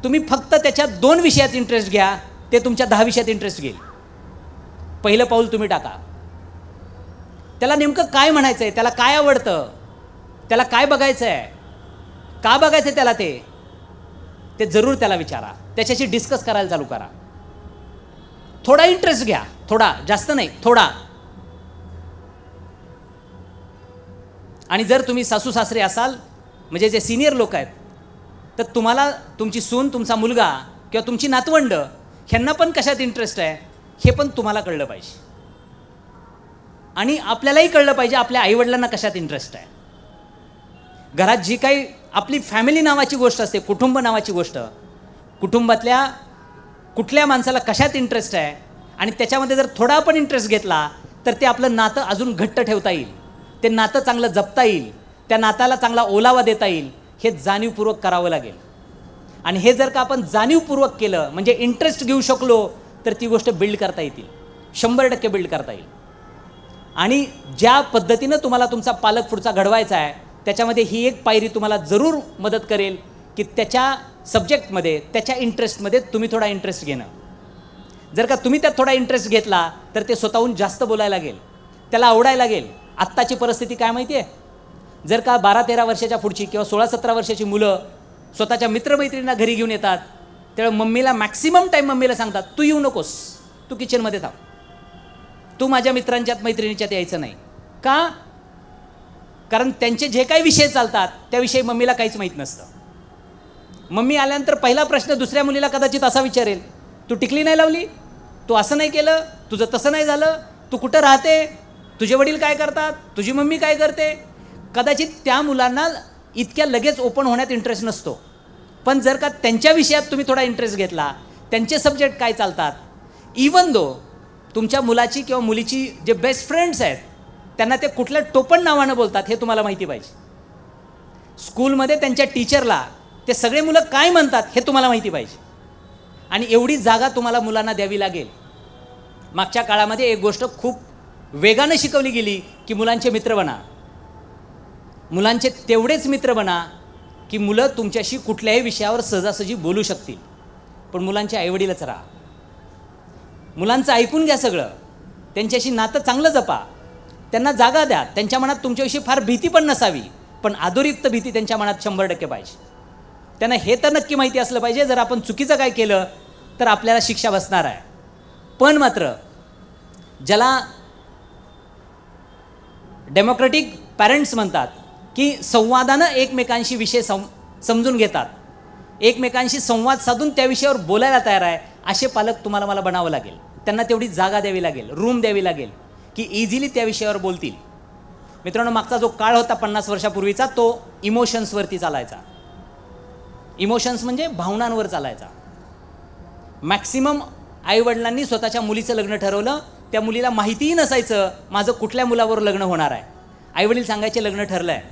तुम्ही फक्त त्याच्या 2 विषयात इंटरेस्ट घ्या, ते तुमच्या 10 विषयात इंटरेस्ट घेईल. पहिलं पाऊल तुम्ही टाका. त्याला नेमकं काय म्हणायचं आहे, त्याला काय आवडतं, त्याला काय बघायचं आहे, का बघायचं आहे त्याला, ते जरूर त्याला विचारा, त्याच्याशी डिस्कस करायला चालू करा. थोडा इंटरेस्ट घ्या, थोडा, जास्त नाही, थोडा. आणि जर तुम्ही सासू सासरे असाल, म्हणजे जे सिनियर लोक आहेत, तर तुम्हाला तुमची सून, तुमचा मुलगा किंवा तुमची नातवंड ह्यांना पण कशात इंटरेस्ट आहे हे पण तुम्हाला कळलं पाहिजे. आणि आपल्यालाही कळलं पाहिजे आपल्या आईवडिलांना कशात इंटरेस्ट आहे. घरात जी काही आपली फॅमिली नावाची गोष्ट असते, कुटुंब नावाची गोष्ट, कुटुंबातल्या कुठल्या माणसाला कशात इंटरेस्ट आहे आणि त्याच्यामध्ये जर थोडा पण इंटरेस्ट घेतला तर ते आपलं नातं अजून घट्ट ठेवता येईल, ते नातं चांगलं जपता येईल, त्या नाताला चांगला ओलावा देता येईल. हे जाणीवपूर्वक करावं लागेल. आणि हे जर का आपण जाणीवपूर्वक केलं, म्हणजे इंटरेस्ट घेऊ शकलो, तर ती गोष्ट बिल्ड करता येतील, 100% बिल्ड करता येईल. आणि ज्या पद्धतीनं तुम्हाला तुमचा पालक पुढचा घडवायचा आहे त्याच्यामध्ये ही एक पायरी तुम्हाला जरूर मदत करेल की त्याच्या सब्जेक्टमध्ये, त्याच्या इंटरेस्टमध्ये तुम्ही थोडा इंटरेस्ट घेणं. जर का तुम्ही त्यात थोडा इंटरेस्ट घेतला तर ते स्वतःहून जास्त बोलायला लागेल, त्याला आवडायला लागेल. आत्ताची परिस्थिती काय माहिती आहे, जर का 12-13 वर्षाच्या पुढची किंवा 16-17 वर्षाची मुलं स्वतःच्या मित्रमैत्रिणींना घरी घेऊन येतात, तेव्हा मम्मीला मॅक्सिमम टाईम मम्मीला सांगतात, तू येऊ नकोस, तू किचनमध्ये थांब, तू माझ्या मित्रांच्यात मैत्रिणीच्यात यायचं नाही. का? कारण त्यांचे जे काही विषय चालतात त्याविषयी मम्मीला काहीच माहीत नसतं. मम्मी आल्यानंतर पहिला प्रश्न दुसऱ्या मुलीला कदाचित असा विचारेल, तू टिकली नाही लावली, तू असं नाही केलं, तुझं तसं नाही झालं, तू कुठं राहते, तुझे वडील काय करतात, तुझी मम्मी काय करते. कदाचित त्या मुलांना इतक्या लगेच ओपन होण्यात इंटरेस्ट नसतो. पण जर का त्यांच्या विषयात तुम्ही थोडा इंटरेस्ट घेतला, त्यांचे सब्जेक्ट काय चालतात, इवन दो तुमच्या मुलाची किंवा मुलीची जे बेस्ट फ्रेंड्स आहेत त्यांना ते कुठल्या टोपण नावानं बोलतात हे तुम्हाला माहिती पाहिजे. स्कूलमध्ये त्यांच्या टीचरला ते सगळे मुलं काय म्हणतात हे तुम्हाला माहिती पाहिजे. आणि एवढी जागा तुम्हाला मुलांना द्यावी लागेल. मागच्या काळामध्ये एक गोष्ट खूप वेगानं शिकवली गेली की मुलांचे मित्र बना, मुलांचे तेवढेच मित्र बना की मुलं तुमच्याशी कुठल्याही विषयावर सहजासहजी बोलू शकतील. पण मुलांचे आईवडीलच राहा, मुलांचं ऐकून घ्या सगळं, त्यांच्याशी नातं चांगलं जपा, त्यांना जागा द्या. त्यांच्या मनात तुमच्याविषयी फार भीती पण नसावी, पण आदरयुक्त भीती त्यांच्या मनात 100% पाहिजे. त्यांना हे तर नक्की माहिती असलं पाहिजे जर आपण चुकीचं काय केलं तर आपल्याला शिक्षा बसणार आहे. पण मात्र ज्याला डेमोक्रेटिक पॅरेंट्स म्हणतात की संवादानं एकमेकांशी विषय समजून घेतात, एकमेकांशी संवाद साधून त्या विषयावर बोलायला तयार आहे, असे पालक तुम्हाला मला बनावं लागेल. त्यांना तेवढी जागा द्यावी लागेल, रूम द्यावी लागेल की इझिली त्या विषयावर बोलतील. मित्रांनो, मागचा जो काळ होता 50 वर्षापूर्वीचा तो इमोशन्सवरती चालायचा. इमोशन्स म्हणजे भावनांवर चालायचा. मॅक्सिमम आईवडिलांनी स्वतःच्या मुलीचं लग्न ठरवलं, त्या मुलीला माहितीही नसायचं माझं कुठल्या मुलावर लग्न होणार आहे. आईवडील सांगायचे लग्न ठरलं आहे.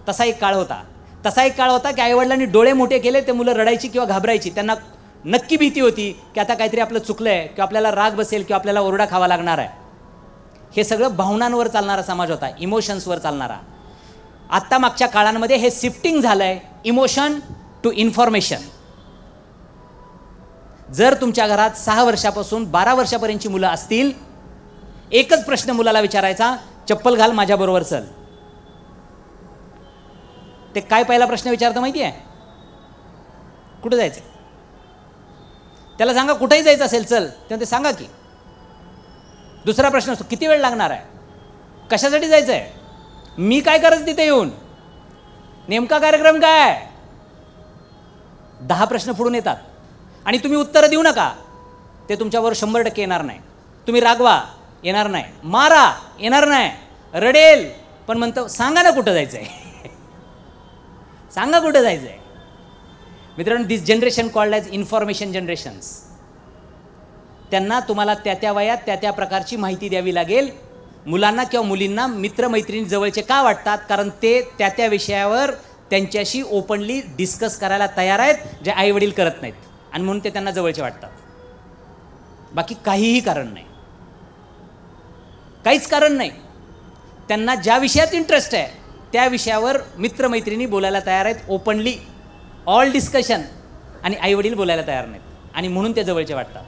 तसा एक काळ होता की आईवडिलांनी डोळे मोठे केले, ते मुलं रडायची किंवा घाबरायची. त्यांना नक्की भीती होती की आता काहीतरी आपलं चुकलं आहे किंवा आपल्याला राग बसेल किंवा आपल्याला ओरडा खावा लागणार आहे. हे सगळं भावनांवर चालणारा समाज होता, इमोशन्सवर चालणारा. आत्ता मागच्या काळांमध्ये हे शिफ्टिंग झालं आहे इमोशन टू इन्फॉर्मेशन. जर तुमच्या घरात 6 वर्षापासून 12 वर्षापर्यंतची मुलं असतील, एकच प्रश्न मुलाला विचारायचा, चप्पल घाल माझ्याबरोबर चल. ते काय पहिला प्रश्न विचारतं माहिती आहे? कुठं जायचं? त्याला सांगा कुठेही जायचं असेल चल, तेव्हा ते सांगा की. दुसरा प्रश्न असतो किती वेळ लागणार आहे, कशासाठी जायचं आहे, मी काय करायचं तिथे येऊन, नेमका कार्यक्रम काय आहे. 10 प्रश्न पुढून येतात आणि तुम्ही उत्तरं देऊ नका, ते तुमच्यावर 100% येणार नाही. तुम्ही रागवा, येणार नाही. मारा, येणार नाही. रडेल, पण म्हणतो सांगा ना कुठं जायचं आहे, सांगा कुठं जायचं आहे. मित्रांनो, this generation called as information generations. त्यांना तुम्हाला त्या वयात त्या प्रकारची माहिती द्यावी लागेल. मुलांना किंवा मुलींना मित्रमैत्रिणी जवळचे का वाटतात? कारण ते त्या विषयावर त्यांच्याशी ओपनली डिस्कस करायला तयार आहेत, जे आईवडील करत नाहीत, आणि म्हणून ते त्यांना जवळचे वाटतात. बाकी काहीही कारण नाही, काहीच कारण नाही. त्यांना ज्या विषयात इंटरेस्ट आहे त्या विषयावर मित्रमैत्रिणी बोलायला तयार आहेत ओपनली, ऑल डिस्कशन, आणि आईवडील बोलायला तयार नाहीत, आणि म्हणून ते जवळचे वाटतात.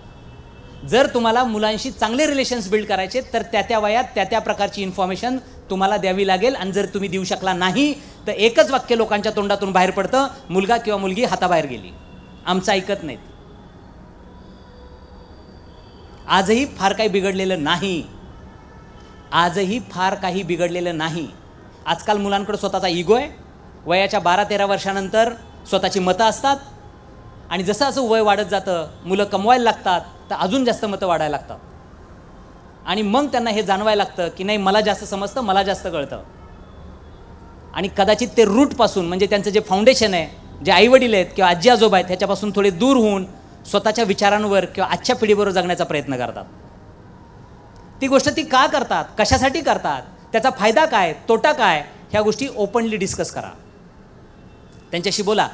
जर तुम्हाला मुलांशी चांगले रिलेशन्स बिल्ड करायचे तर त्या वयात त्या प्रकारची इन्फॉर्मेशन तुम्हाला द्यावी लागेल. आणि जर तुम्ही देऊ शकला नाही तर एकच वाक्य लोकांच्या तोंडातून बाहेर पडतं, मुलगा किंवा मुलगी हाताबाहेर गेली, आमचं ऐकत नाहीत. आजही फार काही बिघडलेलं नाही, आजही फार काही बिघडलेलं नाही. आजकाल मुलांकडे स्वतःचा इगो आहे. वयाच्या 12-13 वर्षानंतर स्वतःची मतं असतात, आणि जसं असं वय वाढत जातं मुलं कमवायला लागतात तर अजून जास्त मतं वाढायला लागतात, आणि मग त्यांना हे जाणवायला लागतं की नाही, मला जास्त समजतं, मला जास्त कळतं. आणि कदाचित ते रूटपासून, म्हणजे त्यांचं जे फाउंडेशन आहे, जे आईवडील आहेत किंवा आजी आजोबा आहेत ह्याच्यापासून थोडे दूर होऊन स्वतःच्या विचारांवर किंवा आजच्या पिढीबरोबर जगण्याचा प्रयत्न करतात. ती गोष्ट ती का करतात, कशासाठी करतात, त्याचा फायदा काय, तोटा काय, ह्या गोष्टी ओपनली डिस्कस करा, त्यांच्याशी बोला.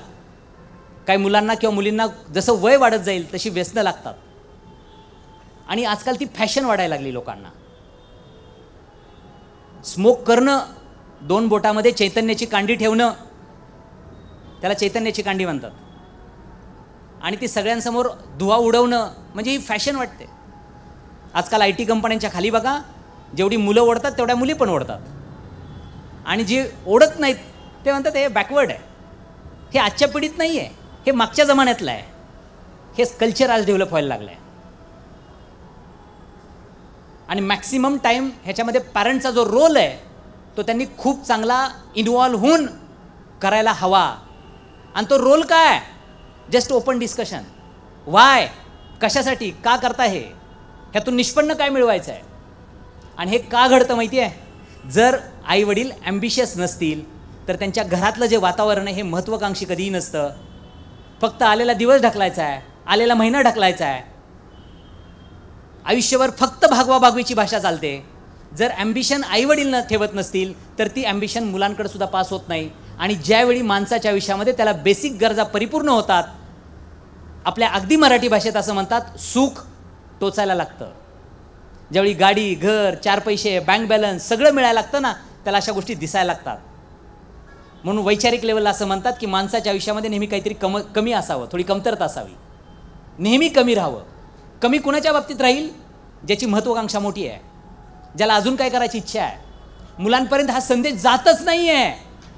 काही मुलांना किंवा मुलींना जसं वय वाढत जाईल तशी व्यसनं लागतात, आणि आजकाल ती फॅशन वाढायला लागली लोकांना. स्मोक करणं, 2 बोटामध्ये चैतन्याची कांडी ठेवणं, त्याला चैतन्याची कांडी म्हणतात, आणि ती सगळ्यांसमोर धुवा उडवणं, म्हणजे ही फॅशन वाटते. आजकाल IT कंपन्यांच्या खाली बघा, जेवढी मुलं ओढतात तेवढ्या मुली पण ओढतात, आणि जे ओढत नाहीत ते म्हणतात हे बॅकवर्ड आहे. हे आजच्या पिढीत नाही आहे, हे मागच्या जमान्यातलं आहे. हे कल्चर आज डेव्हलप व्हायला लागलं आहे, आणि मॅक्सिमम टाईम ह्याच्यामध्ये पॅरेंटचा जो रोल आहे तो त्यांनी खूप चांगला इन्व्हॉल्व होऊन करायला हवा. आणि तो रोल काय? Just open discussion. वाय, कशासाठी, का करता, हे ह्यातून निष्पन्न काय मिळवायचं आहे. आणि हे का घडतं माहिती आहे? जर आई वडील ॲम्बिशियस नसतील तर त्यांच्या घरातलं जे वातावरण आहे हे महत्त्वाकांक्षी कधीही नसतं. फक्त आलेला दिवस ढकलायचा आहे, आलेला महिना ढकलायचा आहे, आयुष्यभर फक्त भागवाभागवीची भाषा चालते. जर ॲम्बिशन आईवडील ठेवत नसतील तर ती ॲम्बिशन मुलांकडे सुद्धा पास होत नाही. आणि ज्यावेळी माणसाच्या आयुष्यामध्ये त्याला बेसिक गरजा परिपूर्ण होतात, आपल्या अगदी मराठी भाषेत असं म्हणतात, सुख टोचायला लागतं. ज्यावेळी गाडी, घर, 4 पैसे, बँक बॅलन्स सगळं मिळायला लागतं ना, त्याला अशा गोष्टी दिसायला लागतात. म्हणून वैचारिक लेवलला असं म्हणतात की माणसाच्या आयुष्यामध्ये नेहमी काहीतरी कमी असावं, थोडी कमतरता असावी, नेहमी कमी राहावं. कमी कुणाच्या बाबतीत राहील? ज्याची महत्त्वाकांक्षा मोठी आहे, ज्याला अजून काय करायची इच्छा आहे. मुलांपर्यंत हा संदेश जातच नाही आहे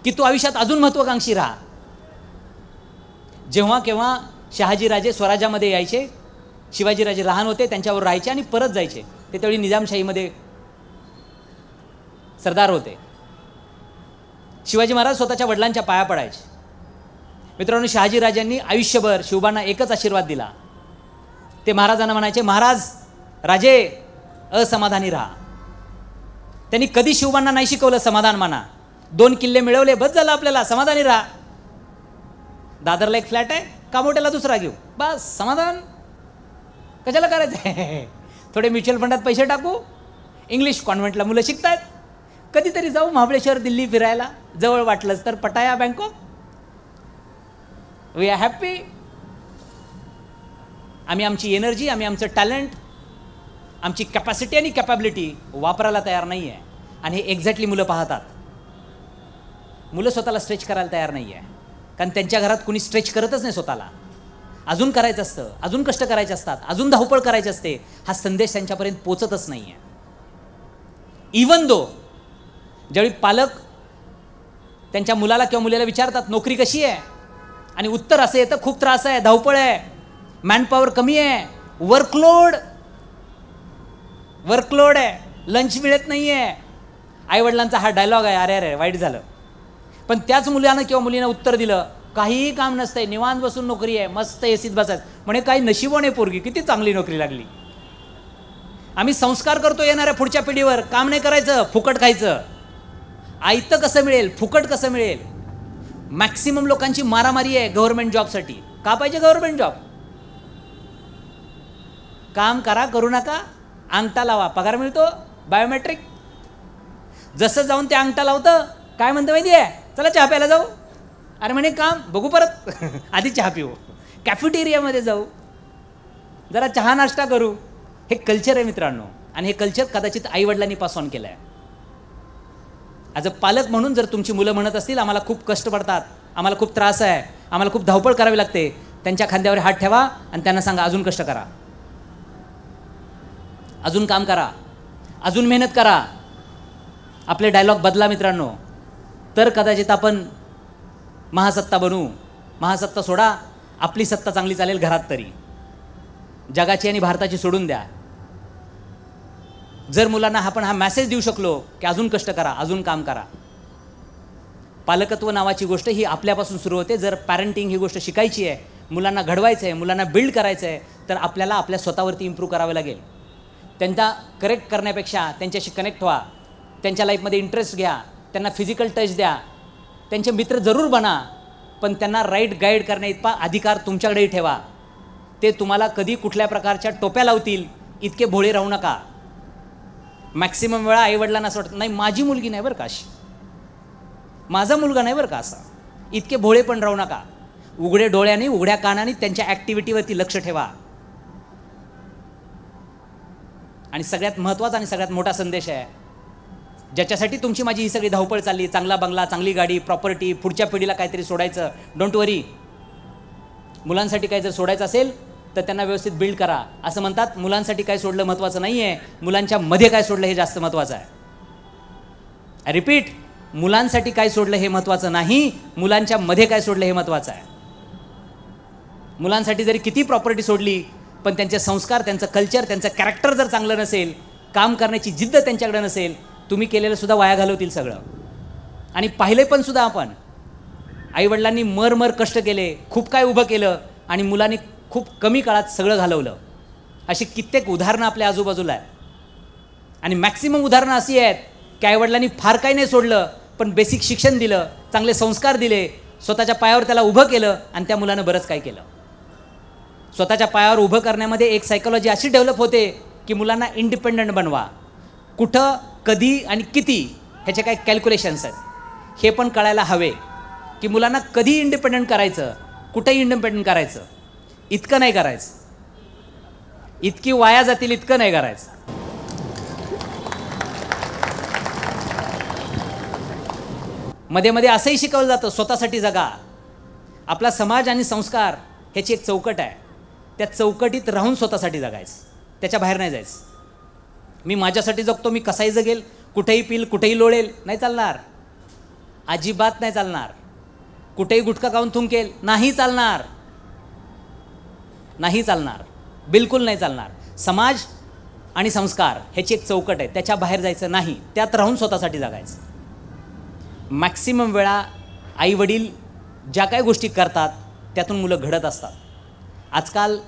की तू आयुष्यात अजून महत्त्वाकांक्षी राहा. जेव्हा केव्हा शहाजीराजे स्वराज्यामध्ये यायचे, शिवाजीराजे लहान होते, त्यांच्यावर राहायचे आणि परत जायचे. ते त्यावेळी निजामशाहीमध्ये सरदार होते. शिवाजी महाराज स्वतःच्या वडिलांच्या पाया पडायचे. मित्रांनो, शहाजीराजांनी आयुष्यभर शिवबांना एकच आशीर्वाद दिला. ते महाराजांना म्हणायचे, महाराज राजे असमाधानी राहा. त्यांनी कधी शिवबांना नाही शिकवलं समाधान माना. 2 किल्ले मिळवले, बस झालं आपल्याला, समाधानी राहा. दादरला एक फ्लॅट आहे, कामोट्याला दुसरा घेऊ, बस समाधान. कशाला करायचं? थोडे म्युच्युअल फंडात पैसे टाकू, इंग्लिश कॉन्व्हेंटला मुलं शिकतात, कधीतरी जाऊ महाबळेश्वर दिल्ली फिरायला, जवळ वाटलंच तर पटाया बँकॉक, वी आर हॅप्पी. आम्ही आमची एनर्जी, आम्ही आमचं टॅलेंट, आमची कॅपॅसिटी आणि कॅपॅबिलिटी वापरायला तयार नाही आहे. आणि हे एक्झॅक्टली मुलं पाहतात. मुलं स्वतःला स्ट्रेच करायला तयार नाही आहे, कारण त्यांच्या घरात कुणी स्ट्रेच करतच नाही स्वतःला. अजून करायचं असतं, अजून कष्ट करायचे असतात, अजून धावपळ करायची असते. हा संदेश त्यांच्यापर्यंत पोचतच नाही आहे. इवन दो ज्यावेळी पालक त्यांच्या मुलाला किंवा मुलीला विचारतात नोकरी कशी आहे, आणि उत्तर असं येतं खूप त्रास आहे, धावपळ आहे, मॅनपॉवर कमी आहे, वर्कलोड आहे, लंच मिळत नाही आहे. आईवडिलांचा हा डायलॉग आहे. अरे अरे वाईट झालं. पण त्याच मुलानं किंवा मुलीनं उत्तर दिलं, काहीही काम नसतंय, निवांत बसून नोकरी आहे, मस्त एसीत बसायचं. म्हणे काही नशिबाने पोरगी, किती चांगली नोकरी लागली. आम्ही संस्कार करतो येणाऱ्या पुढच्या पिढीवर, काम नाही करायचं, फुकट खायचं. आयतं कसं मिळेल, फुकट कसं मिळेल. मॅक्सिमम लोकांची मारामारी आहे गव्हर्नमेंट जॉबसाठी. का पाहिजे गव्हर्नमेंट जॉब? काम करा, करू नका, अंगठा लावा, पगार मिळतो, बायोमेट्रिक. जसं जाऊन ते अंगठा लावतं, काय म्हणतं माहिती आहे, चला चहा प्यायला जाऊ. अरे म्हणे काम बघू परत, आधी चहा पिऊ, कॅफेटेरियामध्ये जाऊ, जरा चहा नाश्ता करू. हे कल्चर आहे मित्रांनो, आणि हे कल्चर कदाचित आईवडिलांनी पास ऑन केलं आहे. ॲज अ पालक म्हणून जर तुमची मुलं म्हणत असतील आम्हाला खूप कष्ट पडतात, आम्हाला खूप त्रास आहे, आम्हाला खूप धावपळ करावी लागते, त्यांच्या खांद्यावर हात ठेवा आणि त्यांना सांगा अजून कष्ट करा, अजून काम करा, अजून मेहनत करा. आपले डायलॉग बदला मित्रांनो, तर कदाचित आपण महासत्ता बनू. महासत्ता सोडा, आपली सत्ता चांगली चालेल घरात तरी. जगाची आणि भारताची सोडून द्या. जर मुलांना आपण हा मेसेज देऊ शकलो की अजून कष्ट करा, अजून काम करा. पालकत्व नावाची गोष्ट ही आपल्यापासून सुरू होते. जर पॅरेंटिंग ही गोष्ट शिकायची आहे, मुलांना घडवायचं आहे, मुलांना बिल्ड करायचं आहे, तर आपल्याला आपल्या स्वतःवरती इम्प्रूव्ह करावं लागेल. त्यांना करेक्ट करण्यापेक्षा त्यांच्याशी कनेक्ट व्हा, त्यांच्या लाईफमध्ये इंटरेस्ट घ्या, त्यांना फिजिकल टच द्या, त्यांचे मित्र जरूर बना, पण त्यांना राईट गाईड करण्याइतका अधिकार तुमच्याकडेही ठेवा. ते तुम्हाला कधी कुठल्या प्रकारच्या टोप्या लावतील इतके भोळे राहू नका. मॅक्सिमम वेळा आईवडिलांना असं वाटतं, नाही माझी मुलगी नाही बरं का अशी, माझा मुलगा नाही बरं का असा. इतके भोळे पण राहू नका. उघडे डोळ्यांनी, उघड्या कानाने त्यांच्या ॲक्टिव्हिटीवरती लक्ष ठेवा. आणि सगळ्यात महत्त्वाचा आणि सगळ्यात मोठा संदेश आहे, ज्याच्यासाठी तुमची माझी ही सगळी धावपळ चालली, चांगला बंगला, चांगली गाडी, प्रॉपर्टी, पुढच्या पिढीला काहीतरी सोडायचं, डोंट वरी. मुलांसाठी काही जर सोडायचं असेल तर त्यांना व्यवस्थित बिल्ड करा. असं म्हणतात मुलांसाठी काय सोडलं महत्त्वाचं नाही आहे, मुलांच्या मध्ये काय सोडलं हे जास्त महत्त्वाचं आहे. आय रिपीट, मुलांसाठी काय सोडलं हे महत्त्वाचं नाही, मुलांच्या मध्ये काय सोडलं हे महत्त्वाचं आहे. मुलांसाठी जरी किती प्रॉपर्टी सोडली, पण त्यांचे संस्कार, त्यांचं कल्चर, त्यांचं कॅरेक्टर जर चांगलं नसेल, काम करण्याची जिद्द त्यांच्याकडे नसेल, तुम्ही केलेलं सुद्धा वाया घालवतील सगळं. आणि पाहिले पण सुद्धा आपण, आईवडिलांनी मर कष्ट केले, खूप काय उभं केलं, आणि मुलांनी खूप कमी काळात सगळं घालवलं. अशी कित्येक उदाहरणं आपल्या आजूबाजूला आहेत. आणि मॅक्सिमम उदाहरणं अशी आहेत की आईवडिलांनी फार काही नाही सोडलं, पण बेसिक शिक्षण दिलं, चांगले संस्कार दिले, स्वतःच्या पायावर त्याला उभं केलं, आणि त्या मुलानं बरंच काय केलं. स्वतःच्या पायावर उभं करण्यामध्ये एक सायकोलॉजी अशी डेव्हलप होते की मुलांना इंडिपेंडंट बनवा. कुठं, कधी आणि किती ह्याचे काही कॅल्क्युलेशन्स आहेत हे पण कळायला हवे, की मुलांना कधी इंडिपेंडंट करायचं, कुठंही इंडिपेंडंट करायचं, इतकं नाही करायचं, इतकी वाया जातील इतकं नाही करायचं. मध्ये मध्ये असंही शिकवलं जातं, स्वतःसाठी जगा. आपला समाज आणि संस्कार ह्याची एक चौकट आहे, त्या चौकटीत राहून स्वतःसाठी जगायचं, त्याच्या बाहेर नाही जायचं. मी माझ्यासाठी जगतो, मी कसाही जगेल, कुठेही पिल, कुठेही लोळेल, नाही चालणार, अजिबात नाही चालणार. कुठेही गुटखा खाऊन थुंकेल, नाही चालणार. नाही चालणार, बिलकुल नाही चालणार. समाज आणि संस्कार ह्याची एक चौकट आहे, त्याच्या बाहेर जायचं नाही, त्यात राहून स्वतःसाठी जगायचं. मॅक्सिमम वेळा आईवडील ज्या काही गोष्टी करतात त्यातून मुलं घडत असतात. आजकाल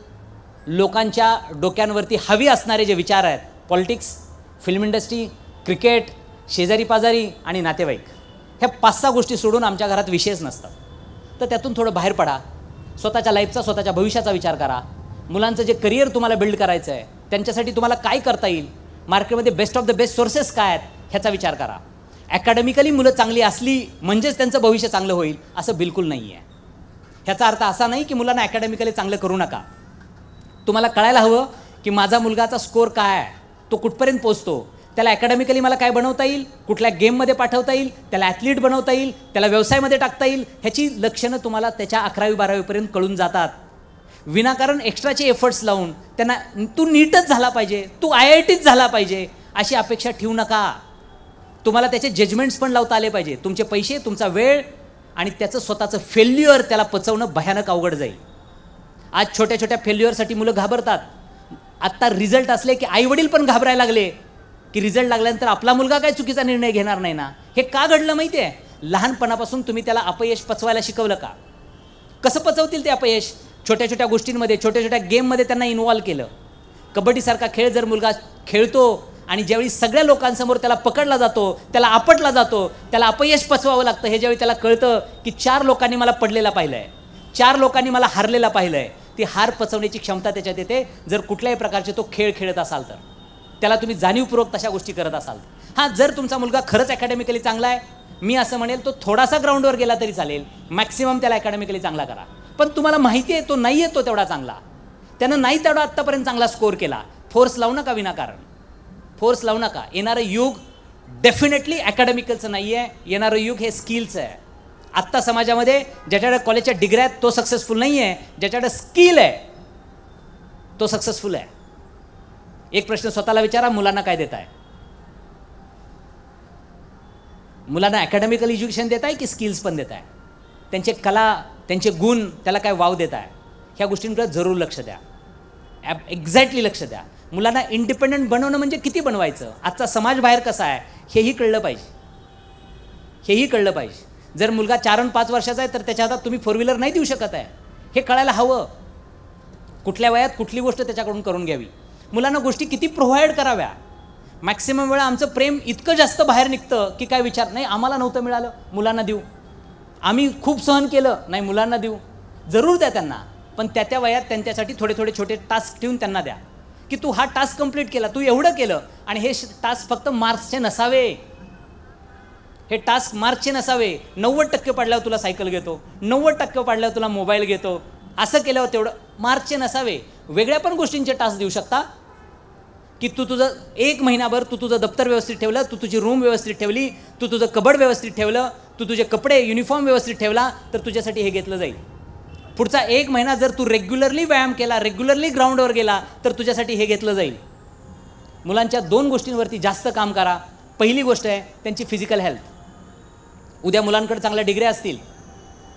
लोकांच्या डोक्यांवरती हवी असणारे जे विचार आहेत, पॉलिटिक्स, फिल्म इंडस्ट्री, क्रिकेट, शेजारी पाजारी आणि नातेवाईक, ह्या 5-6 गोष्टी सोडून आमच्या घरात विषयच नसतात. तर त्यातून थोडं बाहेर पडा, स्वतःच्या लाईफचा, स्वतःच्या भविष्याचा विचार करा. मुलांचं जे करिअर तुम्हाला बिल्ड करायचं आहे त्यांच्यासाठी तुम्हाला काय करता येईल, मार्केटमध्ये best of the best sources काय आहेत ह्याचा विचार करा. ॲकॅडमिकली मुलं चांगली असली म्हणजेच त्यांचं भविष्य चांगलं होईल असं बिलकुल नाही आहे. ह्याचा अर्थ असा नाही की मुलांना ॲकॅडमिकली चांगलं करू नका. तुम्हाला कळायला हवं की माझा मुलगाचा स्कोअर काय आहे, तो कुठपर्यंत पोचतो, त्याला ॲकॅडमिकली मला काय बनवता येईल, कुठल्या गेममध्ये पाठवता येईल, त्याला ॲथलीट बनवता येईल, त्याला व्यवसायामध्ये टाकता येईल, ह्याची लक्षणं तुम्हाला त्याच्या 11वी-12वीपर्यंत कळून जातात. विनाकारण एक्स्ट्राचे एफर्ट्स लावून त्यांना तू नीटच झाला पाहिजे, तू IITच झाला पाहिजे अशी अपेक्षा ठेवू नका. तुम्हाला त्याचे जजमेंट्स पण लावता आले पाहिजे. तुमचे पैसे, तुमचा वेळ आणि त्याचं स्वतःचं फेल्युअर त्याला पचवणं भयानक अवघड जाईल. आज छोट्या छोट्या फेल्युअरसाठी मुलं घाबरतात. आत्ता रिझल्ट असले की आईवडील पण घाबरायला लागले की रिझल्ट लागल्यानंतर आपला मुलगा काय चुकीचा निर्णय घेणार नाही ना. हे का घडलं माहिती आहे? लहानपणापासून तुम्ही त्याला अपयश पचवायला शिकवलं का? कसं पचवतील ते अपयश? छोट्या छोट्या गोष्टींमध्ये, छोट्या छोट्या गेममध्ये त्यांना इन्व्हॉल्व केलं. कबड्डीसारखा खेळ जर मुलगा खेळतो आणि ज्यावेळी सगळ्या लोकांसमोर त्याला पकडला जातो, त्याला आपटला जातो, त्याला अपयश पचवावं लागतं, हे ज्यावेळी त्याला कळतं की 4 लोकांनी मला पडलेला पाहिलं आहे, 4 लोकांनी मला हारलेला पाहिलं आहे, ती हार पचवण्याची क्षमता त्याच्यात येते जर कुठल्याही प्रकारचे तो खेळ खेळत असाल तर. त्याला तुम्ही जाणीवपूर्वक तशा गोष्टी करत असाल. हां, जर तुमचा मुलगा खरंच ॲकॅडमिकली चांगला आहे, मी असं म्हणेल तो थोडासा ग्राउंडवर गेला तरी चालेल, मॅक्सिमम त्याला ॲकॅडमिकली चांगला करा. पण तुम्हाला माहिती आहे तो नाही येतो तेवढा चांगला, त्यानं नाही तेवढा आत्तापर्यंत चांगला स्कोअर केला, फोर्स लावू नका विनाकारण, फोर्स लावू नका. येणारं युग डेफिनेटली ॲकॅडमिकलचं नाही आहे, येणारं युग हे स्किलचं आहे. आत्ता समाजामध्ये ज्याच्याकडे कॉलेजच्या डिग्र्या आहेत तो सक्सेसफुल नाही आहे, ज्याच्याकडे स्किल आहे तो सक्सेसफुल आहे. एक प्रश्न स्वतःला विचारा, मुलांना काय देत आहे? मुलांना ॲकॅडमिकल एज्युकेशन देत आहे की स्किल्स पण देत आहे? त्यांचे कला, त्यांचे गुण, त्याला काय वाव देत आहे? ह्या गोष्टींकडे जरूर लक्ष द्या, एक्झॅक्टली लक्ष द्या. मुलांना इंडिपेंडंट बनवणं म्हणजे किती बनवायचं, आजचा समाज बाहेर कसा आहे हेही कळलं पाहिजे, हेही कळलं पाहिजे. जर मुलगा 4 आणि 5 वर्षाचा आहे तर त्याच्या हातात तुम्ही 4 व्हीलर नाही देऊ शकत आहे, हे कळायला हवं. कुठल्या वयात कुठली गोष्ट त्याच्याकडून करून घ्यावी, मुलांना गोष्टी किती प्रोव्हाइड कराव्या. मॅक्सिमम वेळा आमचं प्रेम इतकं जास्त बाहेर निघतं की काय विचार नाही, आम्हाला नव्हतं मिळालं मुलांना देऊ, आम्ही खूप सहन केलं नाही मुलांना देऊ. जरूर द्या त्यांना, पण त्या वयात त्यांच्यासाठी थोडे थोडे छोटे टास्क ठेवून त्यांना द्या की तू हा टास्क कंप्लीट केला, तू एवढं केलं, आणि हे टास्क फक्त मार्क्सचे नसावे, हे टास्क मार्क्सचे नसावे. 90% पडल्यावर तुला सायकल घेतो, 90% पडल्यावर तुला मोबाईल घेतो, असं केल्यावर तेवढं मार्क्सचे नसावे. वेगळ्या पण गोष्टींचे टास्क देऊ शकता की तू तुझं 1 महिनाभर तू तुझं दप्तर व्यवस्थित ठेवलं, तू तुझी रूम व्यवस्थित ठेवली, तू तुझं कबड व्यवस्थित ठेवलं, तू तुझे कपडे युनिफॉर्म व्यवस्थित ठेवला तर तुझ्यासाठी हे घेतलं जाईल. पुढचा 1 महिना जर तू रेग्युलरली व्यायाम केला, रेग्युलरली ग्राउंडवर गेला तर तुझ्यासाठी हे घेतलं जाईल. मुलांच्या 2 गोष्टींवरती जास्त काम करा. पहिली गोष्ट आहे त्यांची फिजिकल हेल्थ. उद्या मुलांकडे चांगल्या डिग्र्या असतील,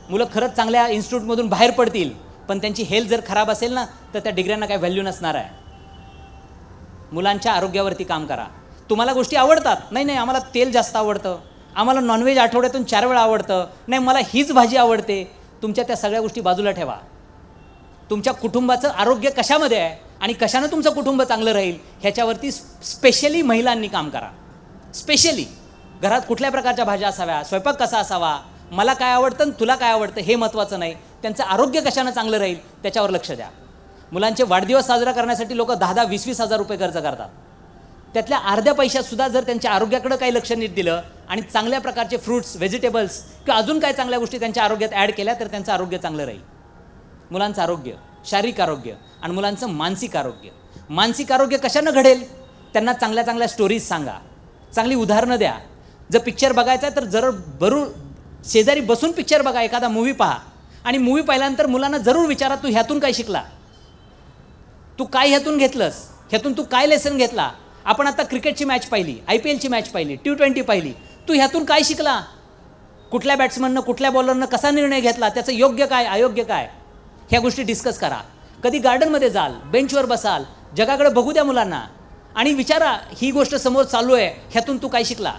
मुलं खरंच चांगल्या इन्स्टिट्यूटमधून बाहेर पडतील, पण त्यांची हेल्थ जर खराब असेल ना तर त्या डिग्र्यांना काय व्हॅल्यू नसणार आहे. मुलांच्या आरोग्यावरती काम करा. तुम्हाला गोष्टी आवडतात, नाही नाही आम्हाला तेल जास्त आवडतं, आम्हाला नॉनव्हेज आठवड्यातून 4 वेळा आवडतं, नाही मला हीच भाजी आवडते, तुमच्या त्या सगळ्या गोष्टी बाजूला ठेवा. तुमच्या कुटुंबाचं आरोग्य कशामध्ये आहे आणि कशानं तुमचं कुटुंब चांगलं राहील ह्याच्यावरती स्पेशली महिलांनी काम करा. स्पेशली घरात कुठल्या प्रकारच्या भाज्या असाव्या, स्वयंपाक कसा असावा, मला काय आवडतं आणि तुला काय आवडतं हे महत्त्वाचं नाही, त्यांचं आरोग्य कशानं चांगलं राहील त्याच्यावर लक्ष द्या. मुलांचे वाढदिवस साजरा करण्यासाठी लोक 10-10, 20-20 हजार रुपये खर्च करतात. त्यातल्या अर्ध्या पैशातसुद्धा जर त्यांच्या आरोग्याकडे काही लक्ष नीट दिलं आणि चांगल्या प्रकारचे फ्रूट्स, व्हेजिटेबल्स किंवा अजून काही चांगल्या गोष्टी त्यांच्या आरोग्यात ॲड केल्या तर त्यांचं आरोग्य चांगलं राहील. मुलांचं आरोग्य, शारीरिक आरोग्य आणि मुलांचं मानसिक आरोग्य. मानसिक आरोग्य कशानं घडेल? त्यांना चांगल्या चांगल्या स्टोरीज सांगा, चांगली उदाहरणं द्या. जर पिक्चर बघायचा आहे तर जरूर शेजारी बसून पिक्चर बघा, एखादा मूवी पहा आणि मूवी पाहिल्यानंतर मुलांना जरूर विचारा तू ह्यातून काय शिकला, तू काय ह्यातून घेतलंस, ह्यातून तू काय लेसन घेतला. आपण आता क्रिकेटची मॅच पाहिली, IPLची मॅच पाहिली, T20 पाहिली, तू ह्यातून काय शिकला, कुठल्या बॅट्समननं कुठल्या बॉलरनं कसा निर्णय घेतला, त्याचं योग्य काय अयोग्य काय, ह्या गोष्टी डिस्कस करा. कधी गार्डनमध्ये जाल, बेंचवर बसाल, जगाकडे बघू द्या मुलांना आणि विचारा ही गोष्ट समोर चालू आहे, ह्यातून तू काय शिकला.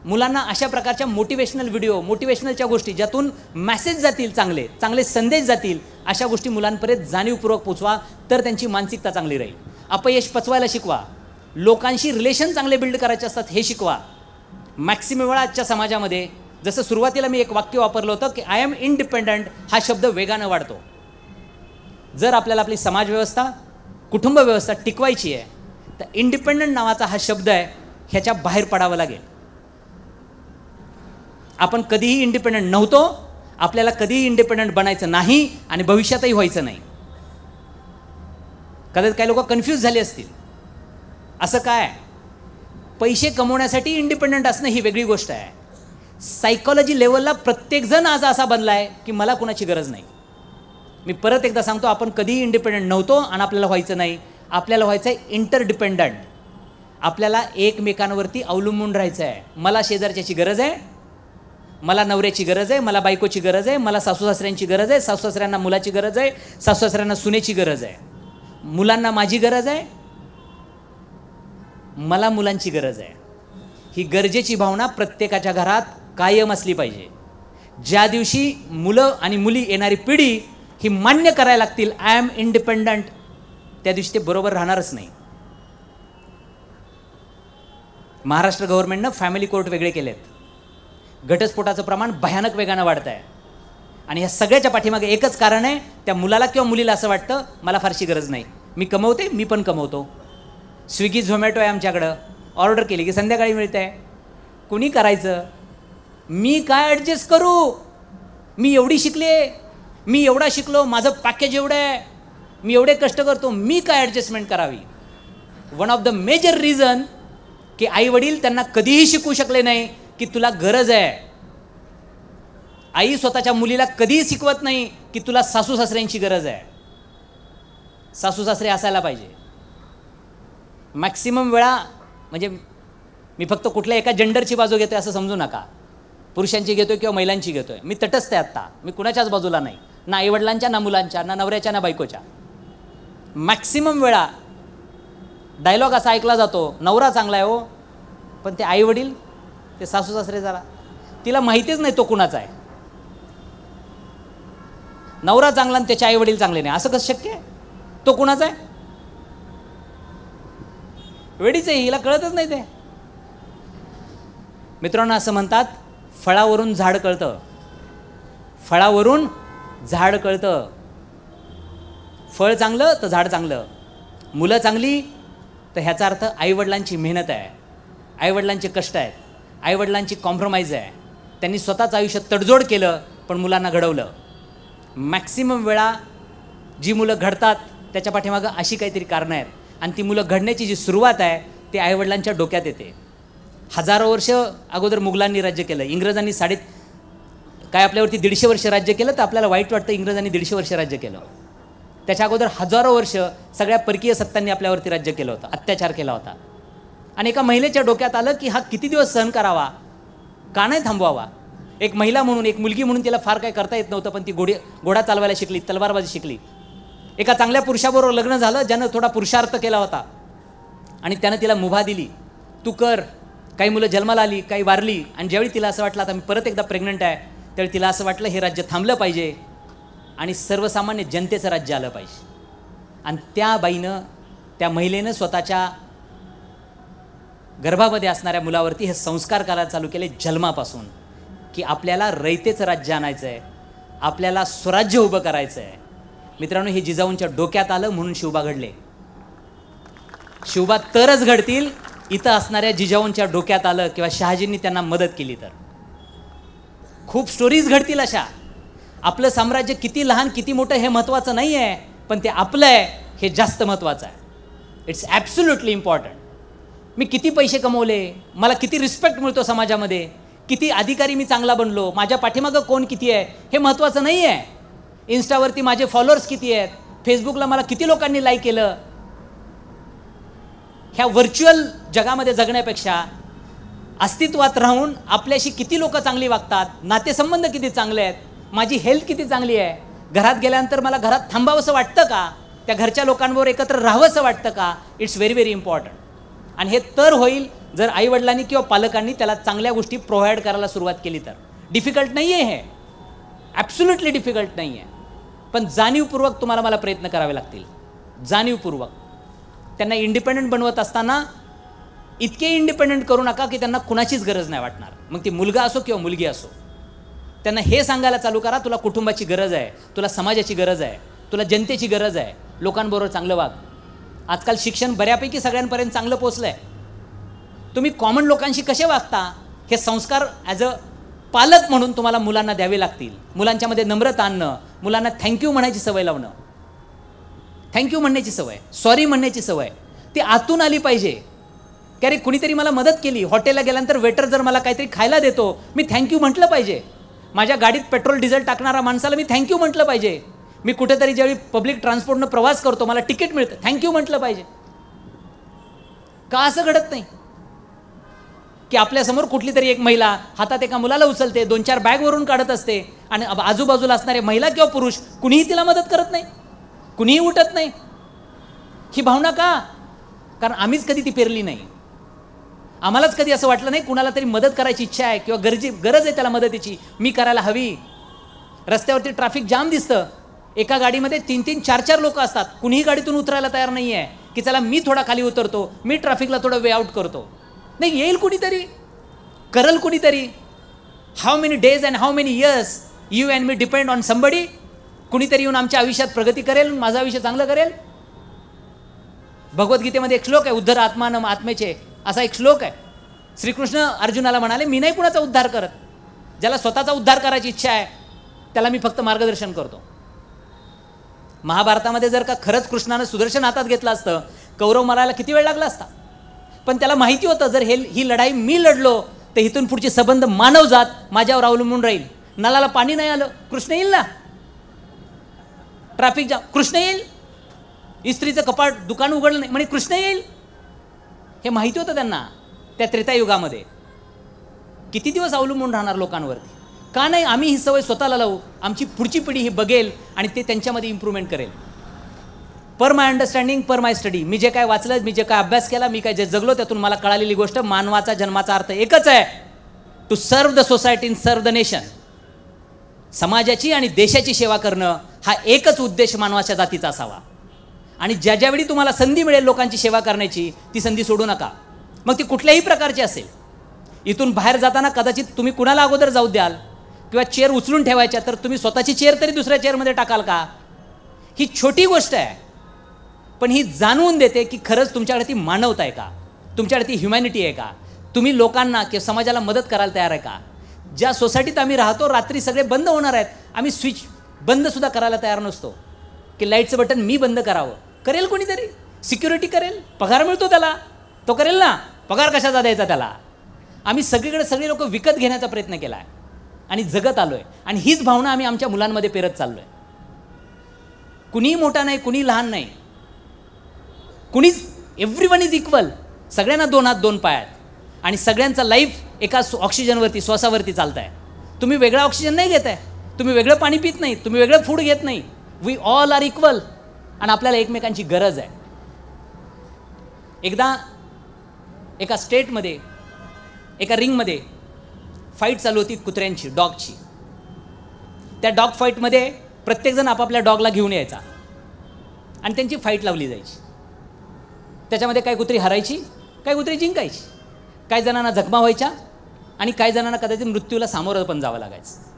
मुलांना अशा प्रकारच्या मोटिवेशनल व्हिडिओ, मोटिवेशनलच्या गोष्टी ज्यातून मेसेज जातील, चांगले चांगले संदेश जातील, अशा गोष्टी मुलांपर्यंत जाणीवपूर्वक पोचवा, तर त्यांची मानसिकता चांगली राहील. अपयश पचवायला शिकवा, लोकांशी रिलेशन चांगले बिल्ड करायचे असतात हे शिकवा. मॅक्सिमम वेळा आजच्या समाजामध्ये, जसं सुरुवातीला मी एक वाक्य वापरलं होतं की आय एम इंडिपेंडंट, हा शब्द वेगानं वाढतो. जर आपल्याला आपली समाज व्यवस्था, कुटुंब व्यवस्था टिकवायची आहे, तर इंडिपेंडंट नावाचा हा शब्द आहे, ह्याच्या बाहेर पडावं लागेल. आपण कधीही इंडिपेंडंट नव्हतो, आपल्याला कधीही इंडिपेंडंट बनायचं नाही आणि भविष्यातही व्हायचं नाही. कदाचित काही लोक कन्फ्यूज झाले असतील, असं काय, पैसे कमवण्यासाठी इंडिपेंडंट असणं ही वेगळी गोष्ट आहे. सायकॉलॉजी लेवलला प्रत्येकजण आज असा बनला आहे की मला कुणाची गरज नाही. मी परत एकदा सांगतो, आपण कधीही इंडिपेंडंट नव्हतो आणि आपल्याला व्हायचं नाही. आपल्याला व्हायचं आहे इंटरडिपेंडंट. आपल्याला एकमेकांवरती अवलंबून राहायचं आहे. मला शेजारच्याची गरज आहे, मला नवऱ्याची गरज आहे, मला बायकोची गरज आहे, मला सासू सासऱ्यांची गरज आहे, सासू सासऱ्यांना मुलाची गरज आहे, सासू सासऱ्यांना सुनेची गरज आहे, मुलांना माझी गरज आहे, मला मुलांची गरज आहे. ही गरजेची भावना प्रत्येकाच्या घरात कायम असली पाहिजे. ज्या दिवशी मुलं आणि मुली, येणारी पिढी ही मान्य करायला लागतील आय एम इंडिपेंडंट, त्या दिवशी ते बरोबर राहणारच नाही. महाराष्ट्र गव्हर्नमेंटनं फॅमिली कोर्ट वेगळे केलेत. घटस्फोटाचं प्रमाण भयानक वेगानं वाढत आहे आणि ह्या सगळ्याच्या पाठीमागे एकच कारण आहे, त्या मुलाला किंवा मुलीला असं वाटतं मला फारशी गरज नाही, मी कमवते, मी पण कमवतो. स्विगी झोमॅटो आहे आमच्याकडं, ऑर्डर केली की संध्याकाळी मिळते आहे, कुणी करायचं, मी काय ॲडजस्ट करू, मी एवढी शिकले, मी एवढा शिकलो, माझं पॅकेज एवढं आहे, मी एवढे कष्ट करतो, मी काय ॲडजस्टमेंट करावी. One of the major reason की आई वडील त्यांना कधीही शिकवू शकले नाही की तुला गरज आहे. आई स्वतःच्या मुलीला कधीही शिकवत नाही की तुला सासू सासऱ्यांची गरज आहे. सासू सासरे असायला पाहिजे. मॅक्सिमम वेळा, म्हणजे मी फक्त कुठल्या एका जेंडरची बाजू घेतोय असं समजू नका, पुरुषांची घेतोय किंवा महिलांची घेतोय, मी तटस्थ आहे आत्ता, मी कुणाच्याच बाजूला नाही, ना आईवडिलांच्या, ना मुलांच्या, ना नवऱ्याच्या, ना बायकोच्या. मॅक्सिमम वेळा डायलॉग असा ऐकला जातो, नवरा चांगला आहे हो, पण ते आईवडील, ते सासू सासरे जरा, तिला माहितीच नाही तो कुणाचा आहे. नवरा चांगला आणि त्याचे आईवडील चांगले नाही, असं कसं शक्य आहे, तो कुणाचा आहे, वेडीच आहे, हिला कळतच नाही ते. मित्रांनो, असं म्हणतात फळावरून झाड कळतं, फळावरून झाड कळतं. फळ चांगलं तर झाड चांगलं, मुलं चांगली तर ह्याचा अर्थ आईवडिलांची मेहनत आहे, आईवडिलांचे कष्ट आहेत, आईवडिलांची कॉम्प्रोमाइज आहे, त्यांनी स्वतःचं आयुष्य तडजोड केलं पण मुलांना घडवलं. मॅक्सिमम वेळा जी मुलं घडतात त्याच्या पाठीमागं अशी काहीतरी कारणं आहेत आणि ती मुलं घडण्याची जी सुरुवात आहे ती आईवडिलांच्या डोक्यात येते. हजारो वर्ष अगोदर मुघलांनी राज्य केलं, इंग्रजांनी काय आपल्यावरती 150 वर्ष राज्य केलं, तर आपल्याला वाईट वाटतं इंग्रजांनी 150 वर्ष राज्य केलं. त्याच्या अगोदर हजारो वर्ष सगळ्या परकीय सत्तांनी आपल्यावरती राज्य केलं होतं, अत्याचार केला होता. आणि एका महिलेच्या डोक्यात आलं की हा किती दिवस सहन करावा, का नाही थांबवावा. एक महिला म्हणून, एक मुलगी म्हणून तिला फार काय करता येत नव्हतं, पण ती घोडा चालवायला शिकली, तलवारबाजी शिकली. एका चांगल्या पुरुषाबरोबर लग्न झालं ज्यानं थोडा पुरुषार्थ केला होता आणि त्यानं तिला मुभा दिली, तू कर. काही मुलं जन्माला आली, काही वारली, आणि ज्यावेळी तिला असं वाटलं आता मी परत एकदा प्रेग्नंट आहे, त्यावेळी तिला असं वाटलं हे राज्य थांबलं पाहिजे आणि सर्वसामान्य जनतेचं राज्य आलं पाहिजे. आणि त्या बाईनं, त्या महिलेनं स्वतःच्या गर्भामध्ये असणाऱ्या मुलावरती हे संस्कार करायला चालू केले जन्मापासून, की आपल्याला रयतेचं राज्य आणायचं आहे, आपल्याला स्वराज्य उभं करायचं आहे. मित्रांनो, हे जिजाऊंच्या डोक्यात आलं म्हणून शिवबा घडले. शिवबा तरच घडतील इथं असणाऱ्या जिजाऊंच्या डोक्यात आलं किंवा शहाजींनी त्यांना मदत केली तर. खूप स्टोरीज घडतील अशा. आपलं साम्राज्य किती लहान किती मोठं हे महत्त्वाचं नाही आहे, पण ते आपलं आहे हे जास्त महत्त्वाचं आहे. It's absolutely important. मी किती पैसे कमवले, मला किती रिस्पेक्ट मिळतो समाजामध्ये, किती अधिकारी मी चांगला बनलो, माझ्या पाठीमागं कोण किती आहे हे महत्त्वाचं नाही आहे. इन्स्टावरती माझे फॉलोअर्स किती आहेत, फेसबुकला मला किती लोकांनी लाईक केलं, ह्या व्हर्च्युअल जगामध्ये जगण्यापेक्षा अस्तित्वात राहून आपल्याशी किती लोक चांगली वागतात, नातेसंबंध किती चांगले आहेत, माझी हेल्थ किती चांगली आहे, घरात गेल्यानंतर मला घरात थांबावंसं वाटतं का, त्या घरच्या लोकांबरोबर एकत्र राहावंसं वाटतं का, इट्स व्हेरी व्हेरी इम्पॉर्टंट. आणि हे तर होईल जर आईवडिलांनी किंवा पालकांनी त्याला चांगल्या गोष्टी प्रोव्हाइड करायला सुरुवात केली तर. डिफिकल्ट नाही आहे हे, ॲब्सोल्युटली डिफिकल्ट नाही आहे, पण जाणीवपूर्वक तुम्हाला मला प्रयत्न करावे लागतील. जाणीवपूर्वक त्यांना इंडिपेंडंट बनवत असताना इतके इंडिपेंडंट करू नका की त्यांना कुणाचीच गरज नाही वाटणार. मग ती मुलगा असो किंवा मुलगी असो, त्यांना हे सांगायला चालू करा, तुला कुटुंबाची गरज आहे, तुला समाजाची गरज आहे, तुला जनतेची गरज आहे, लोकांबरोबर चांगलं वाग. आजकाल शिक्षण बऱ्यापैकी सगळ्यांपर्यंत चांगलं पोचलं आहे. तुम्ही कॉमन लोकांशी कसे वागता हे संस्कार ॲज अ पालक म्हणून तुम्हाला मुलांना द्यावे लागतील. मुलांच्यामध्ये नम्रता आणणं, मुलांना थँक्यू म्हणायची सवय लावणं, थँक्यू म्हणण्याची सवय, सॉरी म्हणण्याची सवय ती आतून आली पाहिजे. की अरे कुणीतरी मला मदत केली, हॉटेलला गेल्यानंतर वेटर जर मला काहीतरी खायला देतो, मी थँक्यू म्हटलं पाहिजे. माझ्या गाडीत पेट्रोल डिझेल टाकणारा माणसाला मी थँक्यू म्हटलं पाहिजे. मी कुठेतरी ज्यावेळी पब्लिक ट्रान्सपोर्टनं प्रवास करतो, मला तिकीट मिळतं, थँक्यू म्हटलं पाहिजे. का असं घडत नाही की आपल्यासमोर कुठली तरी एक महिला हातात एका मुलाला उचलते, 2-4 बॅगवरून काढत असते आणि आजूबाजूला असणारे महिला किंवा पुरुष कुणीही तिला मदत करत नाही, कुणीही उठत नाही. ही भावना का? कारण आम्हीच कधी ती पेरली नाही. आम्हालाच कधी असं वाटलं नाही कुणाला तरी मदत करायची इच्छा आहे किंवा गरज आहे त्याला मदतीची, मी करायला हवी. रस्त्यावरती ट्रॅफिक जाम दिसतं, एका गाडीमध्ये 3-3, 4-4 लोक असतात, कुणीही गाडीतून उतरायला तयार नाही आहे की चला मी थोडा खाली उतरतो, मी ट्रॅफिकला थोडं वे आउट करतो. नाही, येईल कुणीतरी, करल कुणीतरी. How many days and how many years you and me depend on somebody. कुणीतरी येऊन आमच्या आयुष्यात प्रगती करेल, माझं आयुष्य चांगलं करेल. भगवद्गीतेमध्ये एक श्लोक आहे, उद्धर आत्मानम आत्मेचे, असा एक श्लोक आहे. श्रीकृष्ण अर्जुनाला म्हणाले, मी नाही कुणाचा उद्धार करत, ज्याला स्वतःचा उद्धार करायची इच्छा आहे त्याला मी फक्त मार्गदर्शन करतो. महाभारतामध्ये जर का खरंच कृष्णानं सुदर्शन हातात घेतलं असतं, कौरव मारायला किती वेळ लागला असता. पण त्याला माहिती होतं जर ही लढाई मी लढलो तर इथून पुढची संबंध मानवजात माझ्यावर अवलंबून राहील. नळाला पाणी नाही आलं, कृष्ण येईल ना. ट्रॅफिक जाम, कृष्ण येईल. इस्त्रीचं कपाट दुकान उघडलं नाही म्हणजे कृष्ण येईल. हे माहिती होतं त्यांना त्या त्रेतायुगामध्ये. किती दिवस अवलंबून राहणार लोकांवरती? का नाही आम्ही ही सवय स्वतःला लावू, आमची पुढची पिढी ही बघेल आणि ते त्यांच्यामध्ये इम्प्रूव्हमेंट करेल. पर माय अंडरस्टँडिंग, पर माय स्टडी, मी जे काय वाचलं, मी जे काय अभ्यास केला, मी काय जे जगलो, त्यातून मला कळालेली गोष्ट, मानवाचा जन्माचा अर्थ एकच आहे, to serve the society in serve the nation. समाजाची आणि देशाची सेवा करणं हा एकच उद्देश मानवाच्या जातीचा असावा. आणि ज्या ज्यावेळी तुम्हाला संधी मिळेल लोकांची सेवा करण्याची, ती संधी सोडू नका. मग ती कुठल्याही प्रकारची असेल. इथून बाहेर जाताना कदाचित तुम्ही कुणाला अगोदर जाऊ द्याल किंवा चेअर उचलून ठेवायच्या, तर तुम्ही स्वतःची चेअर तरी दुसऱ्या चेअरमध्ये टाकाल का? ही छोटी गोष्ट आहे, पण ही जाणवून देते की खरंच तुमच्याकडे ती मानवता आहे का, तुमच्याकडे ती ह्युमॅनिटी आहे का, तुम्ही लोकांना किंवा समाजाला मदत करायला तयार आहे का. ज्या सोसायटीत आम्ही राहतो रात्री सगळे बंद होणार आहेत, आम्ही स्विच बंदसुद्धा करायला तयार नसतो की लाईटचं बटन मी बंद करावं. करेल कोणीतरी, सिक्युरिटी करेल, पगार मिळतो त्याला, तो करेल ना. पगार कशाचा द्यायचा त्याला? आम्ही सगळीकडे सगळे लोक विकत घेण्याचा प्रयत्न केला आहे आणि जगत आलो आहे. आणि हीच भावना आम्ही आमच्या मुलांमध्ये पेरत चाललो आहे. कुणीही मोठा नाही, कुणी लहान नाही, कुणीच, एव्हरीवन इज इक्वल. सगळ्यांना 2 हात 2 पाय आहेत आणि सगळ्यांचा लाईफ एका ऑक्सिजनवरती, श्वासावरती चालत आहे. तुम्ही वेगळा ऑक्सिजन नाही घेत आहे, तुम्ही वेगळं पाणी पित नाही, तुम्ही वेगळं फूड घेत नाही. वी ऑल आर इक्वल आणि आपल्याला एकमेकांची गरज आहे. एकदा एका स्टेटमध्ये एका रिंगमध्ये फाईट चालू होती कुत्र्यांची, डॉगची. त्या डॉग फाईटमध्ये प्रत्येकजण आपापल्या डॉगला घेऊन यायचा आणि त्यांची फाईट लावली जायची. त्याच्यामध्ये काही कुत्री हरायची, काही कुत्री जिंकायची, काही जणांना जखमा व्हायच्या आणि काही जणांना कदाचित मृत्यूला सामोरं पण जावं लागायचं.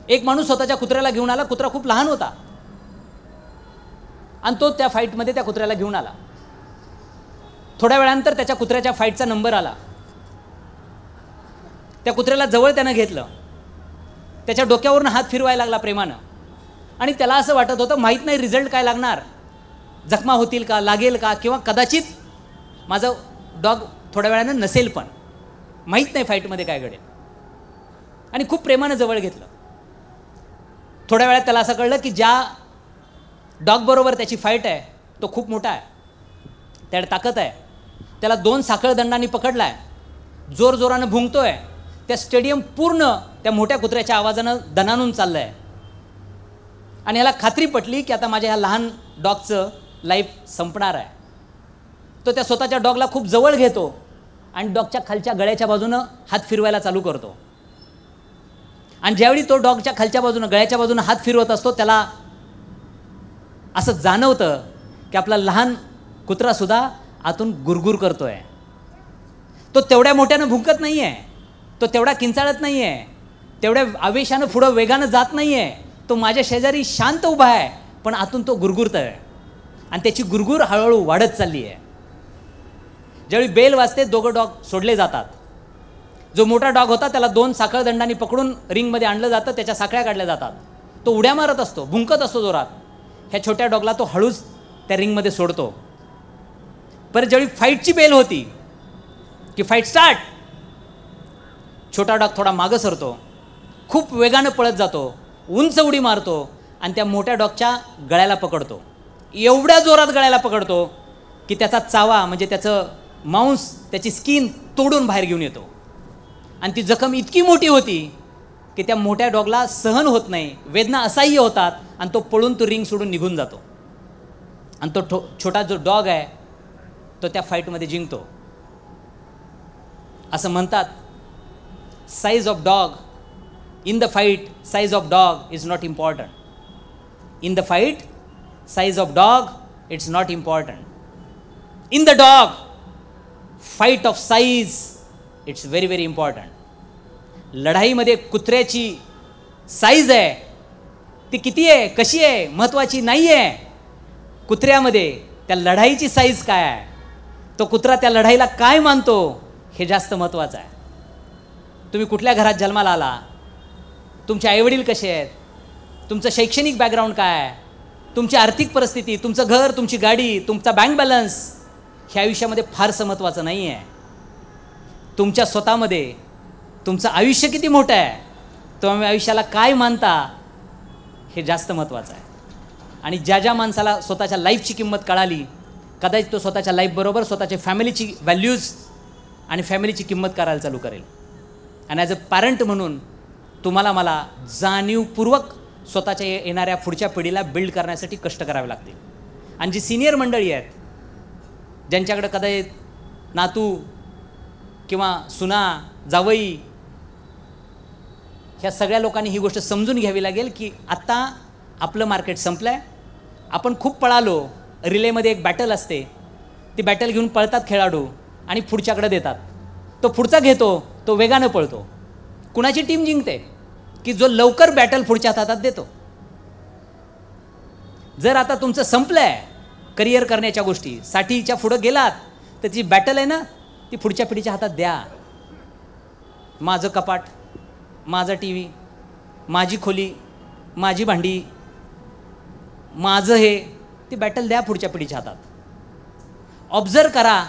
एक माणूस स्वतःच्या कुत्र्याला घेऊन आला. कुत्रा खूप लहान होता आणि तो त्या फाईटमध्ये त्या कुत्र्याला घेऊन आला. थोड्या वेळानंतर त्याच्या कुत्र्याच्या फाईटचा नंबर आला. त्या कुत्र्याला जवळ त्यानं घेतलं, त्याच्या डोक्यावरून हात फिरवायला लागला प्रेमानं आणि त्याला असं वाटत होतं माहीत नाही रिझल्ट काय लागणार, जखमा होतील का, लागेल का, किंवा कदाचित माझं डॉग थोड्या वेळानं नसेल, पण माहीत नाही फाईटमध्ये काय घडेल. आणि खूप प्रेमानं जवळ घेतलं. थोड्या वेळात त्याला असं कळलं की ज्या डॉगबरोबर त्याची फाईट आहे तो खूप मोठा आहे, त्याला ताकद आहे. त्याला 2 साखळदंडांनी पकडला आहे, जोरजोरानं भुंकतो आहे. त्या स्टेडियम पूर्ण त्या मोठ्या कुत्र्याच्या आवाजानं दणानून चाललं आहे. आणि ह्याला खात्री पटली की आता माझ्या ह्या लहान डॉगचं लाईफ संपणार आहे. तो त्या स्वतःच्या डॉगला खूप जवळ घेतो आणि डॉगच्या खालच्या गळ्याच्या बाजूनं हात फिरवायला चालू करतो. आणि ज्यावेळी तो डॉगच्या खालच्या बाजूनं गळ्याच्या बाजूनं हात फिरवत असतो त्याला असं जाणवतं की आपला लहान कुत्रासुद्धा आतून गुरगुर करतोय. तो तेवढ्या मोठ्यानं भुंकत नाही आहे, तो तेवढा किंचाळत नाही आहे, तेवढ्या आवेशानं पुढं वेगानं जात नाही आहे. तो माझ्या शेजारी शांत उभा आहे, पण आतून तो गुरगुरत आहे आणि त्याची गुरगुर हळूहळू वाढत चालली आहे. ज्यावेळी बेल वाजते दोघं डॉग सोडले जातात. जो मोठा डॉग होता त्याला 2 साखळदंडांनी पकडून रिंगमध्ये आणलं जातं, त्याच्या साखळ्या काढल्या जातात. तो उड्या मारत असतो, भुंकत असतो जोरात. ह्या छोट्या डॉगला तो हळूच त्या रिंगमध्ये सोडतो. परत ज्यावेळी फाईटची बेल होती की फाईट स्टार्ट, छोटा डॉग थोडा मागं सरतो, खूप वेगानं पळत जातो, उंच उडी मारतो आणि त्या मोठ्या डॉगच्या गळ्याला पकडतो. एवढ्या जोरात गळ्याला पकडतो की त्याचा चावा म्हणजे त्याचं मांस, त्याची स्किन तोडून बाहेर घेऊन येतो. आणि ती जखम इतकी मोठी होती की त्या मोठ्या डॉगला सहन होत नाही, वेदना असह्य होतात आणि तो पळून तो रिंग सोडून निघून जातो. आणि तो छोटा जो डॉग आहे तो त्या फाईटमध्ये जिंकतो. असं म्हणतात, size of dog in the fight, size of dog is not important. In the fight, size of dog it's not important. In the dog, fight of size it's very very important. लढाईमध्ये कुत्र्याची size आहे, ती किती आहे, कशी आहे, महत्त्वाची नाही आहे. कुत्र्यामध्ये त्या लढाईची साईज काय आहे, तो कुत्रा त्या लढाईला काय मानतो, हे जास्त महत्त्वाचं आहे. तुम्ही कुठल्या घरात जन्माला आला, तुमचे आईवडील कसे आहेत, तुमचं शैक्षणिक बॅकग्राऊंड काय आहे, तुमची आर्थिक परिस्थिती, तुमचं घर, तुमची गाडी, तुमचा बँक बॅलन्स, हे आयुष्यामध्ये फारसं महत्त्वाचं नाही आहे. तुमच्या स्वतःमध्ये तुमचं आयुष्य किती मोठं आहे, तुम्ही आयुष्याला काय मानता, हे जास्त महत्त्वाचं आहे. आणि ज्या माणसाला स्वतःच्या लाईफची किंमत कळाली, कदाचित तो स्वतःच्या लाईफबरोबर स्वतःच्या फॅमिलीची व्हॅल्यूज आणि फॅमिलीची किंमत करायला चालू करेल. आणि ॲज अ पॅरेंट म्हणून तुम्हाला मला जाणीवपूर्वक स्वतःच्या येणाऱ्या पुढच्या पिढीला बिल्ड करण्यासाठी कष्ट करावे लागतील. आणि जी सिनियर मंडळी आहेत, ज्यांच्याकडे कदाचित नातू किंवा सुना, जावई, ह्या सगळ्या लोकांनी ही गोष्ट समजून घ्यावी लागेल की आत्ता आपलं मार्केट संपलं आहे. आपण खूप पळालो, रिलेमध्ये एक बॅटल असते, ती बॅटल घेऊन पळतात खेळाडू आणि पुढच्याकडे देतात. तो पुढचा घेतो, तो वेगानं पळतो. कुणाची टीम जिंकते की जो लवकर बॅटल पुढच्या हातात देतो. जर आता तुमचं संपलं आहे करिअर करण्याच्या गोष्टी, साठीच्या पुढं गेलात, तर ती बॅटल आहे ना, ती पुढच्या पिढीच्या हातात द्या. माझं कपाट, माझा टी व्ही, माझी खोली, माझी भांडी, माझं हे, ती बॅटल द्या पुढच्या पिढीच्या हातात. ऑब्झर्व करा,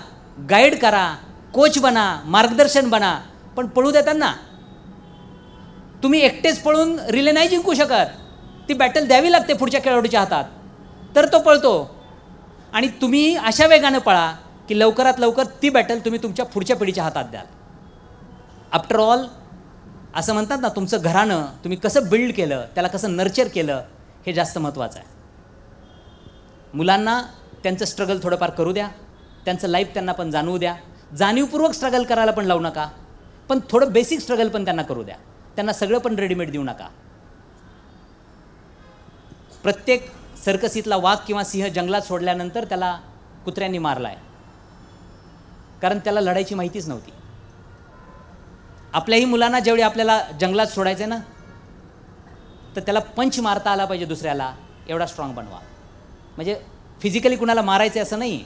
गाईड करा, कोच बना, मार्गदर्शन बना, पण पळू देतात ना. तुम्ही एकटेच पळून रिले नाही जिंकू शकत. ती बॅटल द्यावी लागते पुढच्या खेळाडूच्या हातात, तर तो पळतो. आणि तुम्ही अशा वेगानं पळा की लवकरात लवकर ती बॅटल तुम्ही तुमच्या पुढच्या पिढीच्या हातात द्याल. आफ्टर ऑल असं म्हणतात ना, तुमचं घरानं तुम्ही कसं बिल्ड केलं, त्याला कसं नर्चर केलं, हे जास्त महत्त्वाचं आहे. मुलांना त्यांचं स्ट्रगल थोडंफार करू द्या, त्यांचं लाईफ त्यांना पण जाणवू द्या. जाणीवपूर्वक स्ट्रगल करायला पण लावू नका, पण थोडं बेसिक स्ट्रगल पण त्यांना करू द्या. त्यांना सगळं पण रेडीमेड देऊ नका. प्रत्येक सर्कसीतला वाघ किंवा सिंह जंगलात सोडल्यानंतर त्याला कुत्र्यांनी मारला आहे, कारण त्याला लढायची माहितीच नव्हती. आपल्याही मुलांना जेवढे आपल्याला जंगलात सोडायचं आहे ना, तर त्याला पंच मारता आला पाहिजे दुसऱ्याला, एवढा स्ट्रॉंग बनवा. म्हणजे फिजिकली कुणाला मारायचं असं नाही,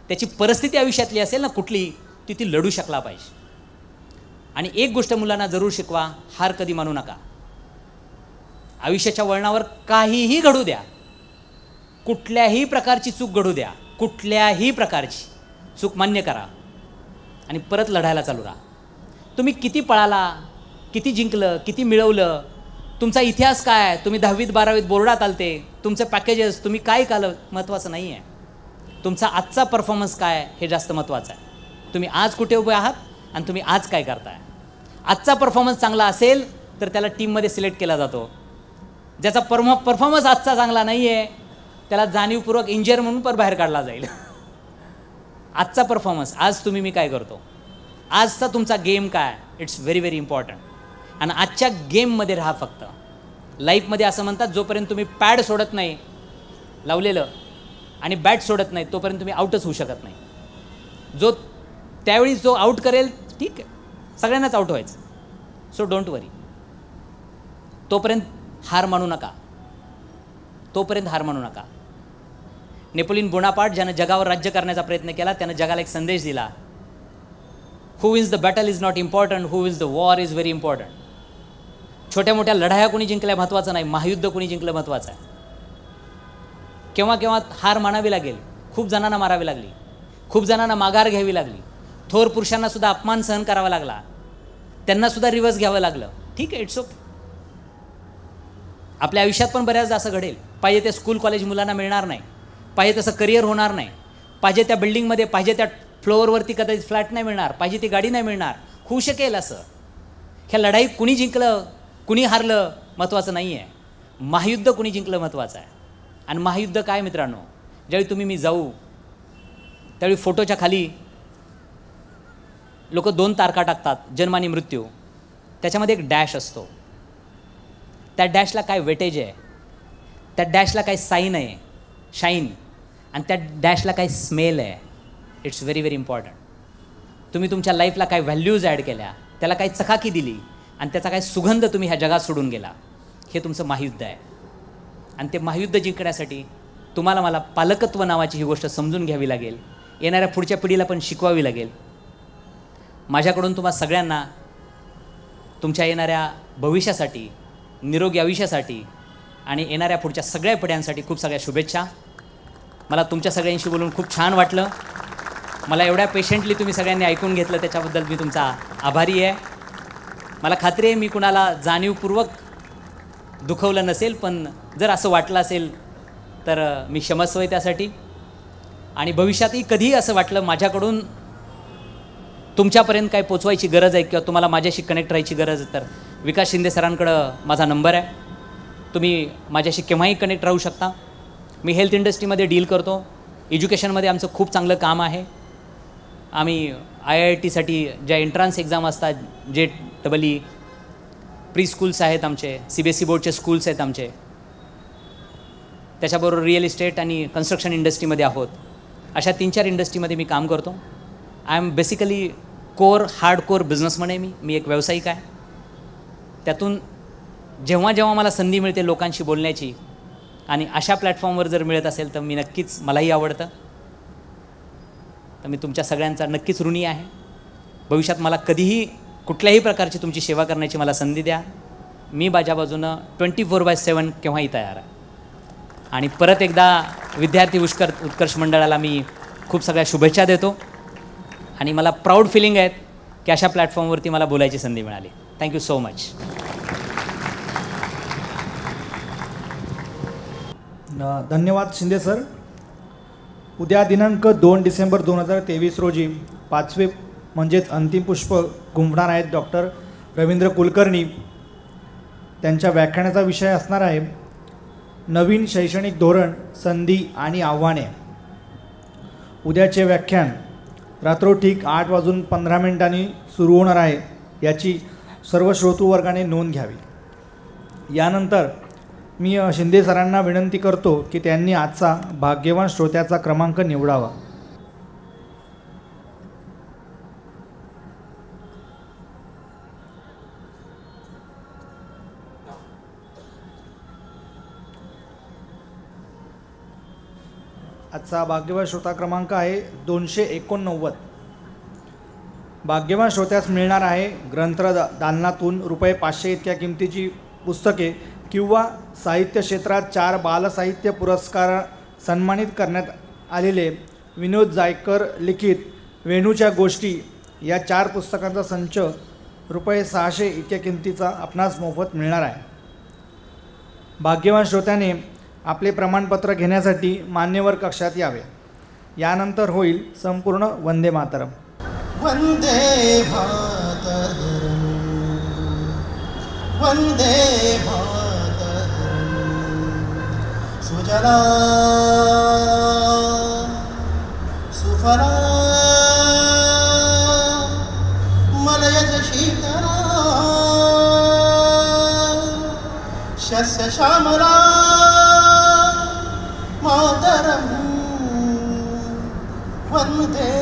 त्याची परिस्थिती आयुष्यातली असेल ना कुठली, ती लढू शकला पाहिजे. आणि एक गोष्ट मुलांना जरूर शिकवा, हार कधी मानू नका. आयुष्याच्या वळणावर काहीही घडू द्या, कुठल्याही प्रकारची चूक घडू द्या, कुठल्याही प्रकारची चूक मान्य करा आणि परत लढायला चालू राहा. तुम्ही किती पळाला, किती जिंकलं, किती मिळवलं, तुमचा इतिहास काय, तुम्ही 10वीत 12वीत बोर्डात आलते, तुमचे पॅकेजेस, तुम्ही काय केलं, महत्त्वाचं नाही आहे. तुमचा आजचा परफॉर्मन्स काय, हे जास्त महत्त्वाचं आहे. तुम्ही आज कुठे उभे आहात आणि तुम्ही आज काय करताय. आजचा परफॉर्मन्स चांगला असेल तर त्याला टीममध्ये सिलेक्ट केला जातो. ज्याचा परफॉर्मन्स आजचा चांगला नाही आहे त्याला जाणीवपूर्वक इंजिनियर म्हणून पण बाहेर काढला जाईल. आजचा परफॉर्मन्स, आज तुम्ही मी काय करतो, आजचा तुमचा गेम काय, इट्स व्हेरी व्हेरी इम्पॉर्टंट. आणि आजच्या गेममध्ये राहा फक्त. लाईफमध्ये असं म्हणतात जोपर्यंत तुम्ही पॅड सोडत नाही लावलेलं आणि बॅट सोडत नाही तोपर्यंत तुम्ही आऊटच होऊ शकत नाही. त्यावेळी जो आऊट करेल ठीक आहे, सगळ्यांनाच आऊट व्हायचं. सो डोंट वरी. तोपर्यंत हार मानू नका, तोपर्यंत हार मानू नका. नेपोलियन बोनापार्ट ज्यानं जगावर राज्य करण्याचा प्रयत्न केला त्यानं जगाला एक संदेश दिला, who wins the battle is not important, who wins the war is very important. छोट्या मोठ्या लढाया कोणी जिंकल्या महत्त्वाचं नाही, महायुद्ध कोणी जिंकलं महत्त्वाचं आहे. केव्हा केव्हा हार मानावी लागेल, खूप जणांना मारावी लागली, खूप जणांना माघार घ्यावी लागली, थोर पुरुषांना सुद्धा अपमान सहन करावा लागला, त्यांना सुद्धा रिव्हर्स घ्यावं लागलं. ठीक आहे, इट्स ओके. आपल्या आयुष्यात पण बऱ्याचदा असं घडेल. पाहिजे ते स्कूल कॉलेज मुलांना मिळणार नाही, पाहिजे तसं करिअर होणार नाही, पाहिजे त्या बिल्डिंगमध्ये पाहिजे त्या फ्लोअरवरती कदाचित फ्लॅट नाही मिळणार, पाहिजे ती गाडी नाही मिळणार. होऊ शकेल असं. ह्या लढाईत कुणी जिंकलं कुणी हारलं महत्त्वाचं नाही आहे, महायुद्ध कुणी जिंकलं महत्त्वाचं आहे. आणि महायुद्ध काय मित्रांनो, ज्यावेळी तुम्ही मी जाऊ त्यावेळी फोटोच्या खाली लोक 2 तारखा टाकतात, जन्म आणि मृत्यू. त्याच्यामध्ये एक डॅश असतो. त्या डॅशला काय वेटेज आहे, त्या डॅशला काय साईन आहे, शाईन, आणि त्या डॅशला काय स्मेल आहे. It's very very important. तुम्ही तुमच्या लाईफला काय व्हॅल्यूज ॲड केल्या, त्याला काय चकाकी दिली आणि त्याचा काय सुगंध तुम्ही ह्या जगात सोडून गेला, हे तुमचं महायुद्ध आहे. आणि ते महायुद्ध जिंकण्यासाठी तुम्हाला मला पालकत्व नावाची ही गोष्ट समजून घ्यावी लागेल, येणाऱ्या पुढच्या पिढीला पण शिकवावी लागेल. माझ्याकडून तुम्हा सगळ्यांना तुमच्या येणाऱ्या भविष्यासाठी, निरोगी आयुष्यासाठी आणि येणाऱ्या पुढच्या सगळ्या पिढ्यांसाठी खूप सगळ्या शुभेच्छा. मला तुमच्या सगळ्यांशी बोलून खूप छान वाटलं. मला एवढ्या पेशंटली तुम्ही सगळ्यांनी ऐकून घेतलं त्याच्याबद्दल मी तुमचा आभारी आहे. मला खात्री आहे मी कुणाला जाणीवपूर्वक दुखवलं नसेल, पण जर असं वाटलं असेल तर मी क्षमस्व आहे त्यासाठी. आणि भविष्यातही कधीही असं वाटलं माझ्याकडून तुमच्यापर्यंत काय पोचवायची गरज आहे किंवा तुम्हाला माझ्याशी कनेक्ट राहायची गरज आहे तर विकास शिंदे सरांकडं माझा नंबर आहे. तुम्ही माझ्याशी केव्हाही कनेक्ट राहू शकता. मी हेल्थ इंडस्ट्रीमध्ये डील करतो. एज्युकेशनमध्ये आमचं खूप चांगलं काम आहे. आम्ही IITसाठी ज्या एंट्रन्स एक्झाम असतात, JEE, प्री स्कूल्स आहेत आमचे, CBSE बोर्डचे स्कूल्स आहेत आमचे, त्याच्याबरोबर रिअल इस्टेट आणि कन्स्ट्रक्शन इंडस्ट्रीमध्ये आहोत. अशा 3-4 इंडस्ट्रीमध्ये मी काम करतो. I am basically hardcore businessman आहे. मी एक व्यावसायिक आहे. त्यातून जेव्हा जेव्हा मला संधी मिळते लोकांशी बोलण्याची आणि अशा प्लॅटफॉर्मवर जर मिळत असेल तर मी नक्कीच, मलाही आवडतं. तर मी तुमच्या सगळ्यांचा नक्कीच ऋणी आहे. भविष्यात मला कधीही कुठल्याही प्रकारची तुमची सेवा करण्याची मला संधी द्या. मी माझ्या बाजूनं 24/7 केव्हाही तयार आहे. आणि परत एकदा विद्यार्थी उत्कर्ष मंडळाला मी खूप सगळ्या शुभेच्छा देतो. आणि मला प्राऊड फिलिंग आहेत की अशा प्लॅटफॉर्मवरती मला बोलायची संधी मिळाली. Thank you so much. धन्यवाद शिंदे सर. उद्या दिनांक 2 डिसेंबर 2023 रोजी 5वे म्हणजेच अंतिम पुष्प गुंफणार आहेत डॉक्टर रवींद्र कुलकर्णी. त्यांच्या व्याख्यानाचा विषय असणार आहे नवीन शैक्षणिक धोरण, संधी आणि आव्हाने. उद्याचे व्याख्यान रात्रोठीक 8:15 सुरू होणार आहे. याची सर्व श्रोतृवर्गाने नोंद घ्यावी. यानंतर मी शिंदे सरांना विनंती करतो की त्यांनी आजचा भाग्यवान श्रोत्याचा क्रमांक निवडावा. आजचा भाग्यवान श्रोता क्रमांक आहे 289. भाग्यवान श्रोत्यास मिळणार आहे ग्रंथदालनातून ₹500 इतक्या किमतीची पुस्तके किंवा साहित्य क्षेत्रात 4 बालसाहित्य पुरस्कार सन्मानित करण्यात आलेले विनोद जायकर लिखित वेणूच्या गोष्टी या 4 पुस्तकांचा संच ₹600 इतक्या किमतीचा आपणास मोफत मिळणार आहे. भाग्यवान श्रोत्याने आपले प्रमाणपत्र घेण्यासाठी मान्यवर कक्षात यावे. यानंतर होईल संपूर्ण वंदे मातरम. वंदे मातरम, वंदे मातरम. सुजला सुफला मलयज शीतला शस्य श्यामला मातरम् वन्दे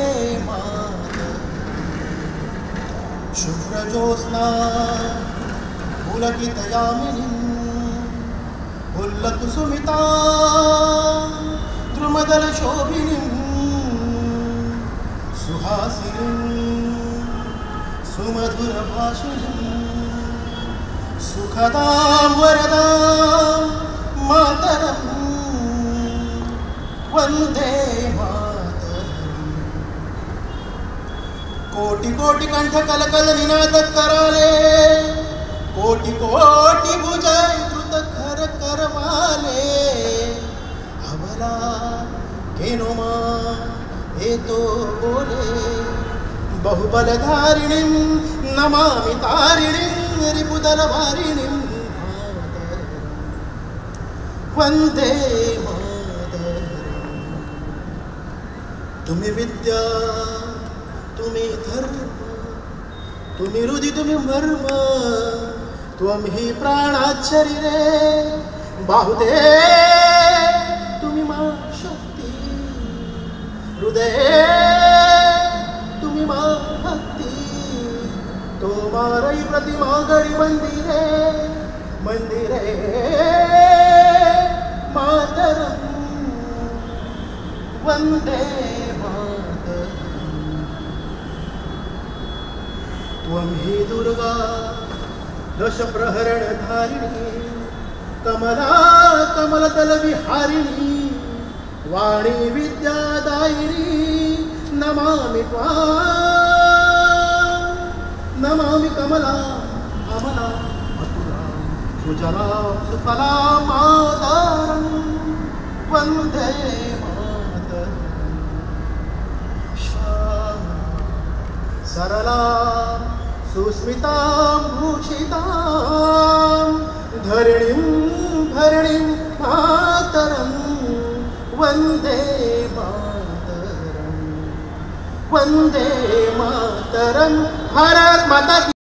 मातरम् शुभ्रजोत्स्ना पुलकितयामिनीं उल्लकुसुमिता द्रुमदलशोभिनीं सुहासिनीं सुमधुरभाषिणीं सुखदां वरदां मातरम् वन्दे मातरम् कोटि कोटि कंठ कलकल निनाद कराले कोटि कोटि भुजय द्रुत खर करवाले अबला केनोमा हेतो बोले बहुबलधारिणीं नमामि तारिणीं रिपुदलवारिणीं वन्दे मातरम् तुम्ही विद्या तुम्ही धर्म तुम्ही हृदय तुम्ही मर्म त्वमहि प्राणाच्छरीरे बाहुते तुम्ही मा शक्ती हृदये तुम्ही मा भक्ती तोमारई प्रतिमा गडी मंदिरे मंदिरे मातरम् वन्दे त्वं हि दुर्गा दश प्रहरण धारिणी कमला कमलदल विहारिणी वाणी विद्यादायिनी नमामि त्वां नमामि कमला अमला मथुरा सुजला सुफला मातरम् वन्दे मातरम् श्यामा सरला सुस्मितां भूषितां धरणीं मातरं वन्दे मातरं भारत माता की